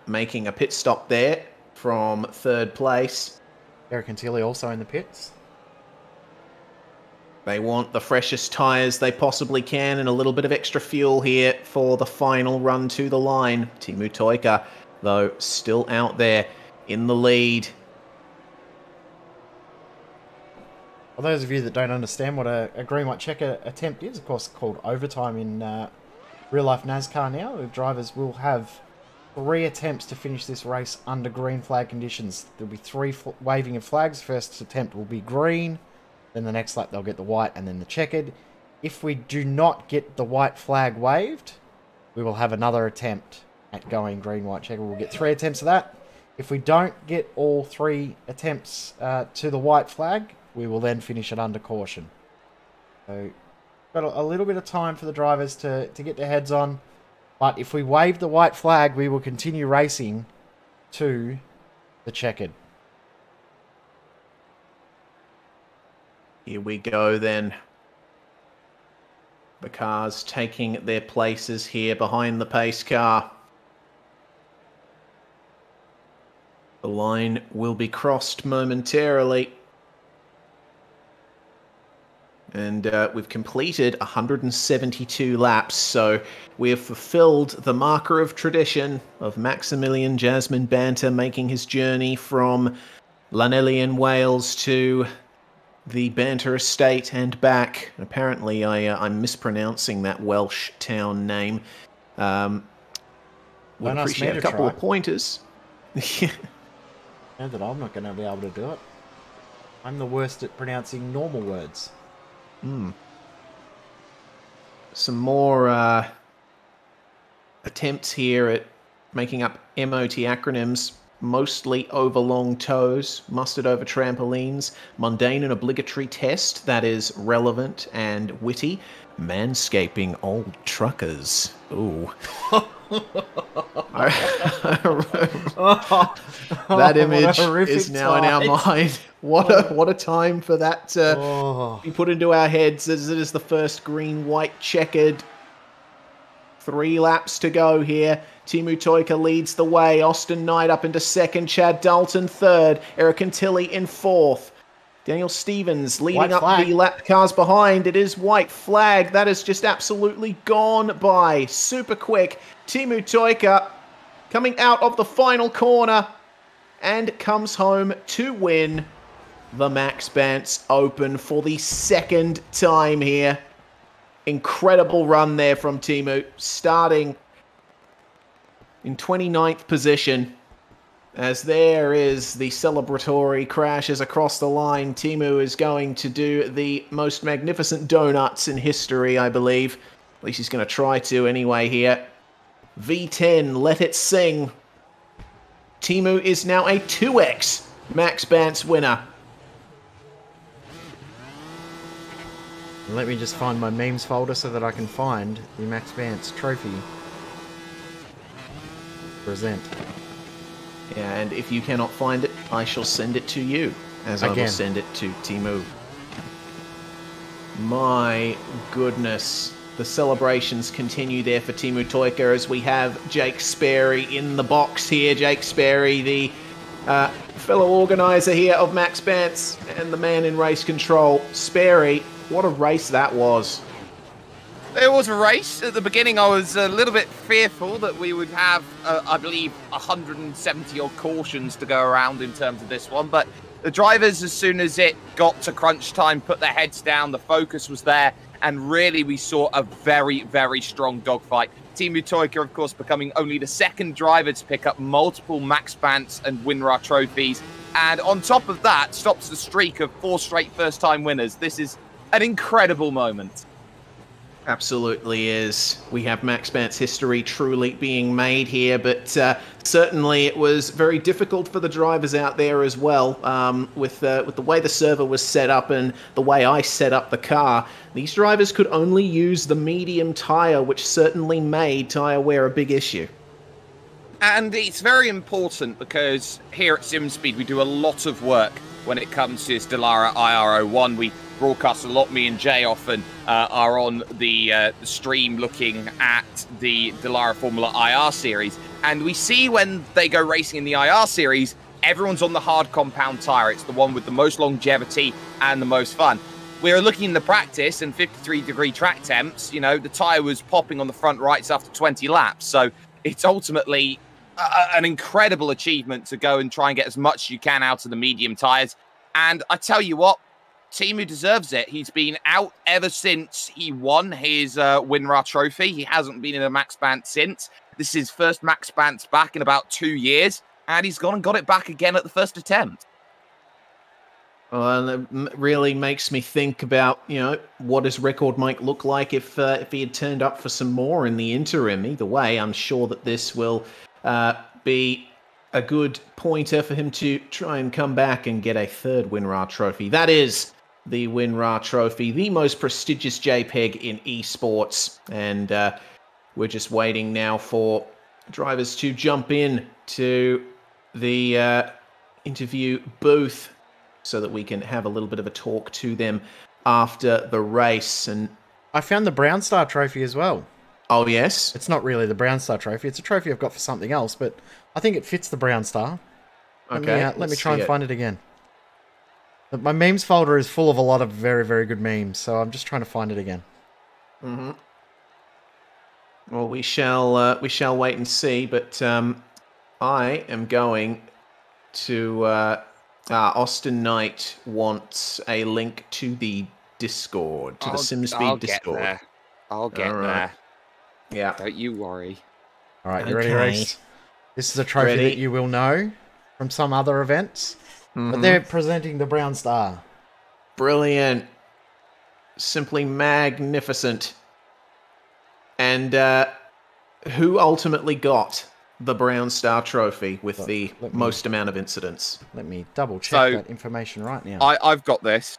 making a pit stop there from 3rd place. Eric and Tilly also in the pits. They want the freshest tyres they possibly can and a little bit of extra fuel here for the final run to the line. Timu Toika, though, still out there in the lead. For those of you that don't understand what a green-white checker attempt is, of course, called overtime in real-life NASCAR now. The drivers will have 3 attempts to finish this race under green flag conditions. There'll be 3 waving of flags. First attempt will be green. Then the next lap they'll get the white and then the checkered. If we do not get the white flag waved, we will have another attempt at going green-white checker. We'll get 3 attempts of that. If we don't get all 3 attempts to the white flag, we will then finish it under caution. So, got a little bit of time for the drivers to get their heads on. But if we wave the white flag, we will continue racing to the checkered. Here we go then. The cars taking their places here behind the pace car. The line will be crossed momentarily. And we've completed 172 laps, so we have fulfilled the marker of tradition of Maximilian Jasmine Banter making his journey from Llanelli in Wales to the Banter estate and back. Apparently, I'm mispronouncing that Welsh town name. Would appreciate a couple of pointers. Know that I'm not going to be able to do it. I'm the worst at pronouncing normal words. Some more attempts here at making up MOT acronyms, mostly over long toes, mustard over trampolines, mundane and obligatory test that is relevant and witty, manscaping old truckers. Ooh. That image is now in our mind. What a time for that to be put into our heads as it is the first green-white checkered. 3 laps to go here. Teemu Toika leads the way. Austin Knight up into second. Chad Dalton third. Eric Antilli in fourth. Daniel Stevens leading up the lap cars behind. It is white flag. That is just absolutely gone by. Super quick. Teemu Toika coming out of the final corner and comes home to win the Maxx Bantz Open for the 2nd time here. Incredible run there from Teemu, starting in 29th position. As there is the celebratory crashes across the line, Teemu is going to do the most magnificent donuts in history, I believe. At least he's going to try to anyway here. V10, let it sing. Teemu is now a 2x Maxx Bantz winner. Let me just find my memes folder so that I can find the Maxx Bantz trophy. Present. Yeah, and if you cannot find it, I shall send it to you, as I will send it to Teemu. My goodness. The celebrations continue there for Teemu Toika as we have Jake Sperry in the box here. Jake Sperry, the fellow organiser here of Maxx Bantz and the man in race control. Sperry, what a race that was. It was a race. At the beginning, I was a little bit fearful that we would have, I believe, 170 odd cautions to go around in terms of this one. But the drivers, as soon as it got to crunch time, put their heads down. The focus was there. And really, we saw a very, very strong dogfight. Teemu Toika, of course, becoming only the 2nd driver to pick up multiple Maxx Bantz and WinRAR trophies. And on top of that, stops the streak of 4 straight first-time winners. This is an incredible moment. Absolutely is. We have Maxx Bantz history truly being made here, but certainly it was very difficult for the drivers out there as well. With the way the server was set up and the way I set up the car, these drivers could only use the medium tyre, which certainly made tyre wear a big issue. And it's very important because here at SimSpeed we do a lot of work when it comes to Dallara IR01. We broadcast a lot. Me and Jay often are on the stream looking at the Dallara Formula IR series. And we see when they go racing in the IR series, everyone's on the hard compound tyre. It's the one with the most longevity and the most fun. We were looking in the practice and 53-degree track temps, you know, the tyre was popping on the front rights after 20 laps. So it's ultimately an incredible achievement to go and try and get as much as you can out of the medium tyres. And I tell you what, Teemu deserves it. He's been out ever since he won his WinRAR trophy. He hasn't been in a Maxx Bantz since. This is his first Maxx Bantz back in about 2 years, and he's gone and got it back again at the first attempt. Well, and it really makes me think about, you know, what his record might look like if he had turned up for some more in the interim. Either way, I'm sure that this will be a good pointer for him to try and come back and get a third WinRAR trophy. That is the WinRAR trophy, the most prestigious JPEG in esports. And we're just waiting now for drivers to jump in to the interview booth so that we can have a little bit of a talk to them after the race. And I found the Brown Star trophy as well. oh, yes? It's not really the Brown Star trophy. It's a trophy I've got for something else, but I think it fits the Brown Star. Let me try and find it again. But my memes folder is full of a lot of very, very good memes, so I'm just trying to find it again. Mm-hmm. Well, we shall wait and see, but I am going to... Austin Knight wants a link to the Discord, to the SimSpeed Discord. I'll get there. Yeah. Don't you worry. All right, you ready, Reese? This is a trophy that you will know from some other events, but they're presenting the Brown Star. Brilliant. Simply magnificent. And who ultimately got the Brown Star trophy with the most amount of incidents? Let me double check that information right now. I've got this.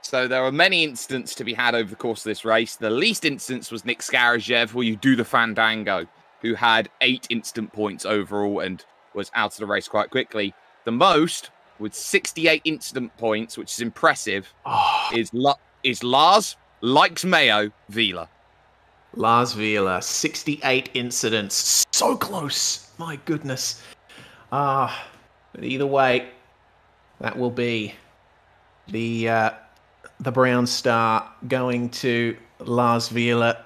So there are many incidents to be had over the course of this race. The least instance was Nick Skarajev, where you do the Fandango, who had 8 instant points overall and was out of the race quite quickly. The most, with 68 instant points, which is impressive, is Lars Likes Mayo Vila. Lars Vila, 68 incidents. So close. My goodness. But either way, that will be the Brown Star going to Lars Vila.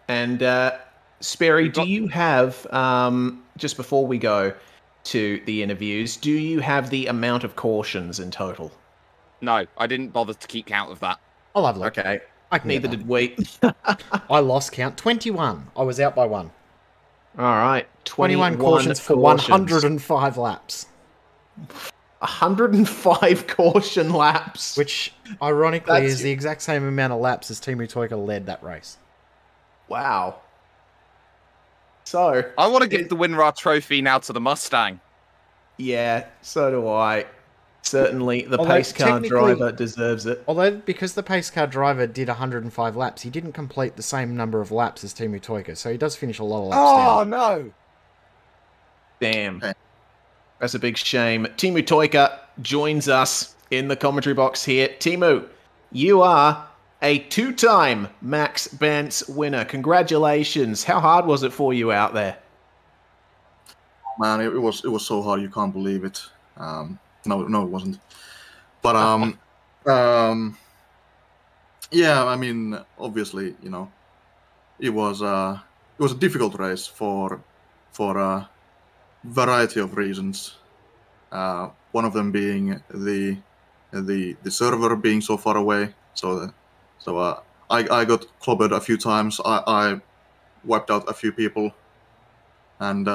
And Sperry, do you have, just before we go to the interviews, do you have the amount of cautions in total? No, I didn't bother to keep count of that. I'll have a look. Okay. Neither did we. I lost count. 21. I was out by 1. All right. 21 cautions for 105 laps. 105 caution laps. Which, ironically, is the exact same amount of laps as Timu Toika led that race. Wow. So... I want to give the WinRAR trophy now to the Mustang. Yeah, so do I. Certainly, the pace car driver deserves it. Although, because the pace car driver did 105 laps, he didn't complete the same number of laps as Timu Toika, so he does finish a lot of laps down. Oh, no! Damn. That's a big shame. Timu Toika joins us in the commentary box here. Timu, you are a 2-time Maxx Bantz winner. Congratulations. How hard was it for you out there? Man, it was so hard, you can't believe it. No, it wasn't. But yeah, I mean, obviously, you know, it was a difficult race for a variety of reasons. One of them being the server being so far away. So I got clobbered a few times. I wiped out a few people, and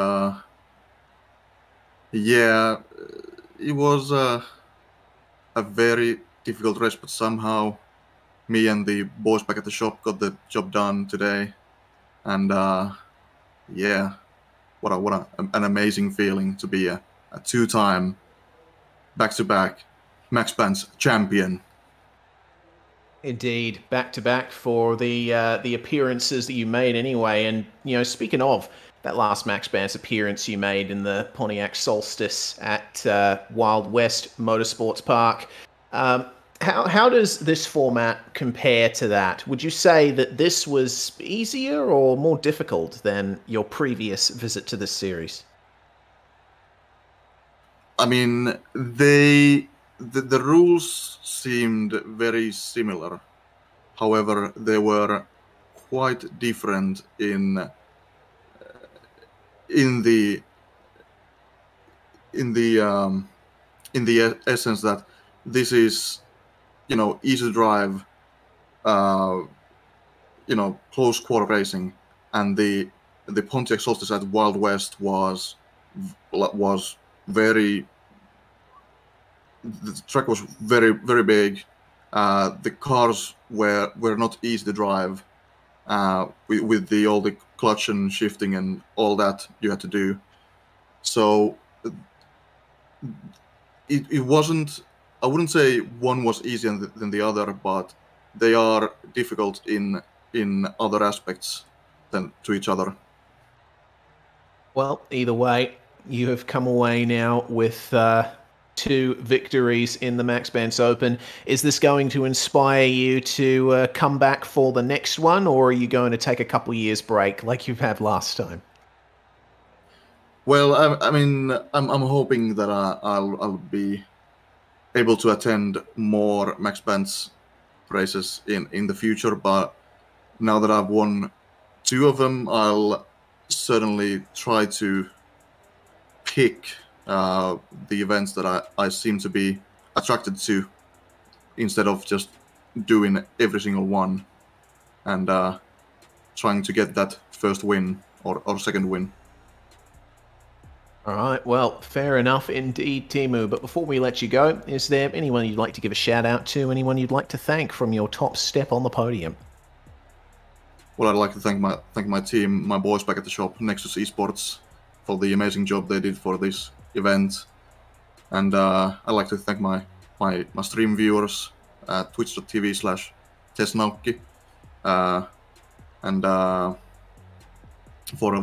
yeah. It was a very difficult race, but somehow me and the boys back at the shop got the job done today. And yeah, what an amazing feeling to be a 2-time back-to-back Maxx Bantz champion. Indeed, back-to-back for the appearances that you made anyway. And, you know, speaking of that last Maxx Bantz appearance you made in the Pontiac Solstice at Wild West Motorsports Park. How does this format compare to that? Would you say that this was easier or more difficult than your previous visit to this series? I mean, the rules seemed very similar. However, they were quite different in the essence that this is, you know, easy drive, you know, close quarter racing, and the Pontiac Solstice at Wild West was very. The track was very big. The cars were not easy to drive. with all the clutch and shifting and all that you had to do. So it wasn't, I wouldn't say one was easier than the other, but they are difficult in other aspects than to each other. Well, either way, you have come away now with 2 victories in the Maxx Bantz Open. Is this going to inspire you to come back for the next one, or are you going to take a couple years break like you've had last time? Well, I mean, I'm hoping that I'll be able to attend more Maxx Bantz races in the future, but now that I've won 2 of them, I'll certainly try to pick the events that I seem to be attracted to, instead of just doing every single one and trying to get that first win or second win. All right, well, fair enough indeed, Teemu. But before we let you go, is there anyone you'd like to give a shout out to, anyone you'd like to thank from your top step on the podium? Well, I'd like to thank my team, my boys back at the shop, Nexus Esports, for the amazing job they did for this event. And I'd like to thank my stream viewers at twitch.tv/Tesnaukki, and for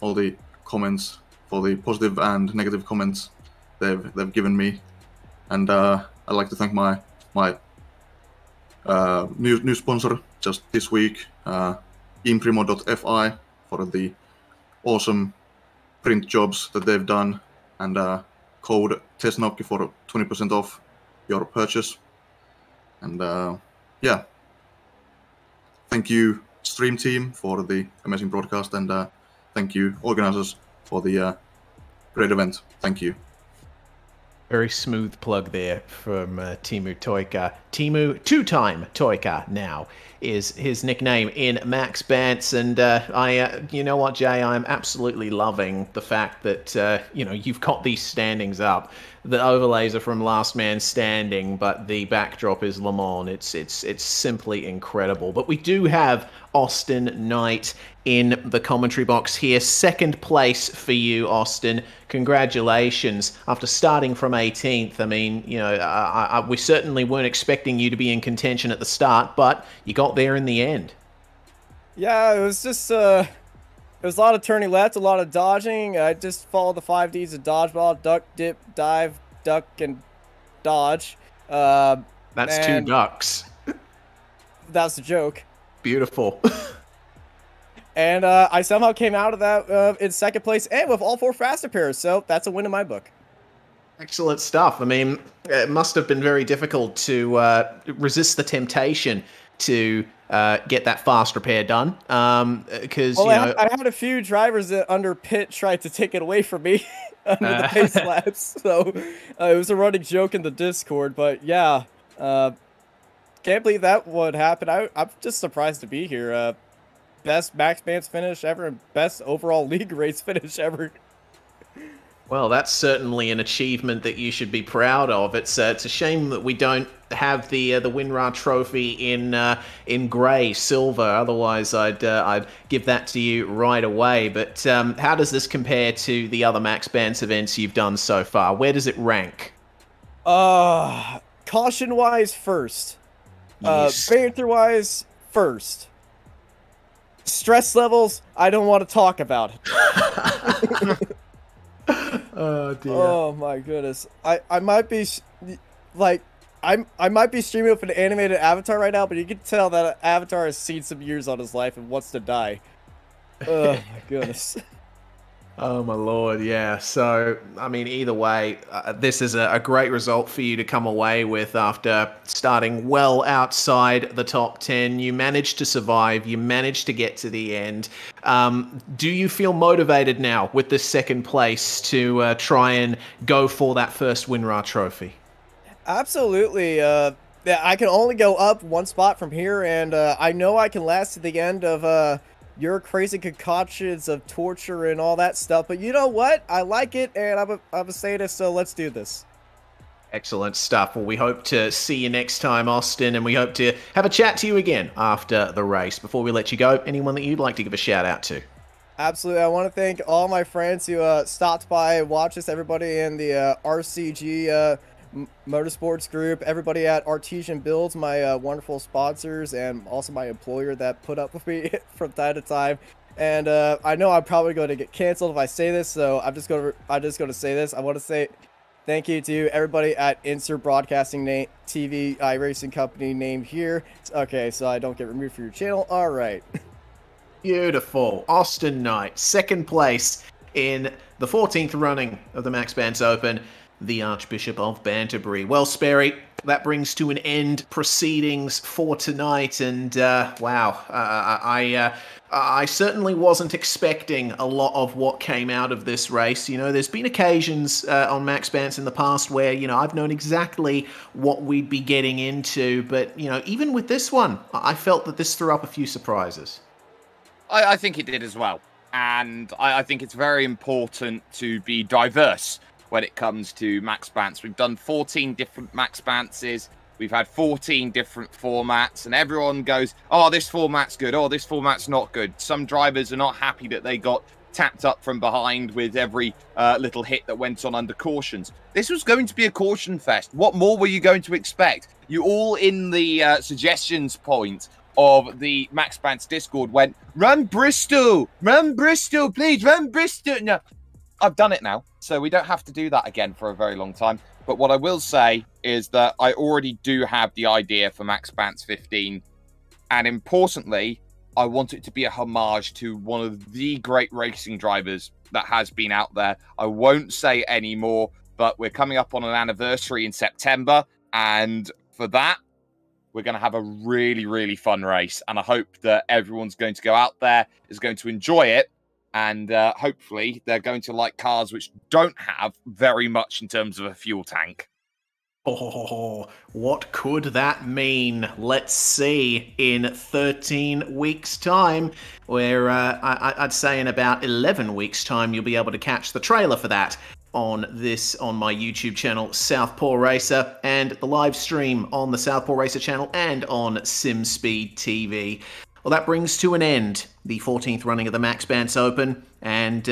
all the comments, for the positive and negative comments they've given me. And I'd like to thank my new sponsor just this week, Imprimo.fi, for the awesome print jobs that they've done, and code Tesnaukki for 20% off your purchase. And yeah, thank you stream team for the amazing broadcast, and thank you organizers for the great event. Thank you. Very smooth plug there from Teemu Toika. Teemu, 2-time Toika now is his nickname in Maxx Bantz. And you know what, Jay, I'm absolutely loving the fact that, you've got these standings up. The overlays are from Last Man Standing, but the backdrop is Le Mans. It's simply incredible. But we do have Austin Knight in the commentary box here. Second place for you, Austin. Congratulations. After starting from 18th, I mean, we certainly weren't expecting you to be in contention at the start, but you got there in the end. Yeah, it was just it was a lot of turning left, a lot of dodging. I just followed the 5 Ds of dodgeball: duck, dip, dive, duck, and dodge. That's 2 ducks. That's the joke. Beautiful. And I somehow came out of that in second place and with all 4 faster pairs, so that's a win in my book. Excellent stuff. I mean, it must have been very difficult to resist the temptation to get that fast repair done, because I had a few drivers that under pit tried to take it away from me under the pace laps, so it was a running joke in the Discord. But yeah, can't believe that would happen. I'm just surprised to be here. Best Maxx Bantz finish ever, and best overall league race finish ever. Well, that's certainly an achievement that you should be proud of. It's a shame that we don't have the WinRAR trophy in grey, silver. Otherwise, I'd give that to you right away. But how does this compare to the other Maxx Bantz events you've done so far? Where does it rank? Caution-wise, first. Yes. Banter-wise, first. Stress levels, I don't want to talk about it. Oh dear. Oh my goodness. I might be I might be streaming with an animated avatar right now, but you can tell that avatar has seen some years on his life and wants to die. Oh my goodness. Oh my lord, yeah. So, I mean, either way, this is a great result for you to come away with after starting well outside the top 10. You managed to survive. You managed to get to the end. Do you feel motivated now with this second place to try and go for that first WinRAR trophy? Absolutely. I can only go up 1 spot from here, and I know I can last to the end of your crazy concoctions of torture and all that stuff, but you know what? I like it, and I'm a sadist, so let's do this. Excellent stuff. Well, we hope to see you next time, Austin, and we hope to have a chat to you again after the race. Before we let you go, anyone that you'd like to give a shout out to? Absolutely. I want to thank all my friends who stopped by and watched us, everybody in the RCG Motorsports group, everybody at Artesian Builds, my wonderful sponsors, and also my employer that put up with me from time to time. And I know I'm probably going to get canceled if I say this, so I'm just going to say this. I want to say thank you to everybody at Insert Broadcasting TV iRacing company name here. Okay, so I don't get removed from your channel. All right. Beautiful. Austin Knight, second place in the 14th running of the Maxx Bantz Open, the Archbishop of Banterbury. Well, Sperry, that brings to an end proceedings for tonight, and wow, I certainly wasn't expecting a lot of what came out of this race. You know, there's been occasions on Maxx Bantz in the past where, you know, I've known exactly what we'd be getting into, but, you know, even with this one, I felt that this threw up a few surprises. I think it did as well, and I think it's very important to be diverse when it comes to Maxx Bantz. We've done 14 different Maxx Bantzes. We've had 14 different formats, and everyone goes, oh, this format's good. Oh, this format's not good. Some drivers are not happy that they got tapped up from behind with every little hit that went on under cautions. This was going to be a caution fest. What more were you going to expect? You all in the suggestions point of the Maxx Bantz Discord went, run Bristol, please, run Bristol. No, I've done it now, so we don't have to do that again for a very long time. But what I will say is that I already do have the idea for Maxx Bantz 15. And importantly, I want it to be a homage to one of the great racing drivers that has been out there. I won't say any more, but we're coming up on an anniversary in September. And for that, we're going to have a really, really fun race. And I hope that everyone's going to go out there, is going to enjoy it. And hopefully they're going to like cars which don't have very much in terms of a fuel tank. Oh, what could that mean? Let's see in 13 weeks' time, where I'd say in about 11 weeks' time, you'll be able to catch the trailer for that on my YouTube channel, Southpaw Racer, and the live stream on the Southpaw Racer channel and on SimSpeed TV. Well, that brings to an end the 14th running of the Maxx Bantz Open, and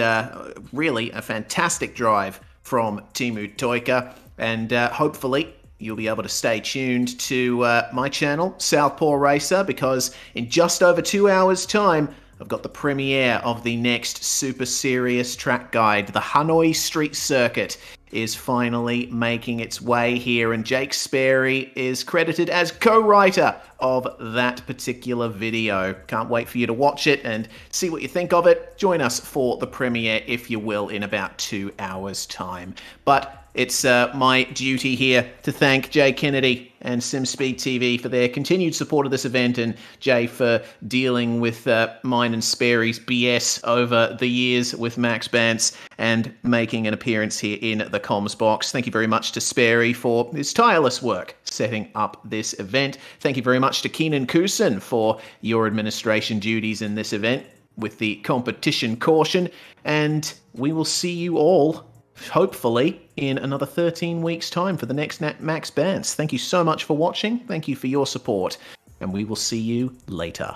really a fantastic drive from Teemu Toika, and hopefully you'll be able to stay tuned to my channel, Southpaw Racer, because in just over 2 hours' time, I've got the premiere of the next super serious track guide. The Hanoi Street Circuit is finally making its way here, and Jake Sperry is credited as co-writer of that particular video. Can't wait for you to watch it and see what you think of it. Join us for the premiere, if you will, in about 2 hours' time. But it's my duty here to thank Jay Kennedy and SimSpeed TV for their continued support of this event, and Jay for dealing with mine and Sperry's BS over the years with Maxx Bantz and making an appearance here in the comms box. Thank you very much to Sperry for his tireless work setting up this event. Thank you very much to Keenan Kusin for your administration duties in this event with the competition caution, and we will see you all hopefully in another 13 weeks' time for the next Maxx Bantz. Thank you so much for watching. Thank you for your support, and we will see you later.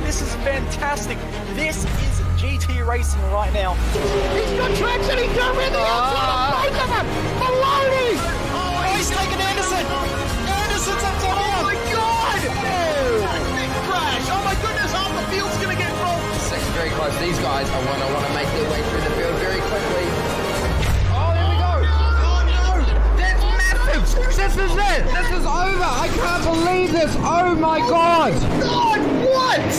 This is fantastic. This is GT racing right now. He's got traction, he's got rhythm outside of both of them! Maloney! Oh, he's taken Anderson! Anderson's up top! Oh my god! Big crash! Oh my goodness, half the field's gonna get involved! Second very close. These guys are want to make their way through the field very quickly. Oh, here we go! Oh no! That's massive! This is it! This is over! I can't believe this! Oh my god! God, what?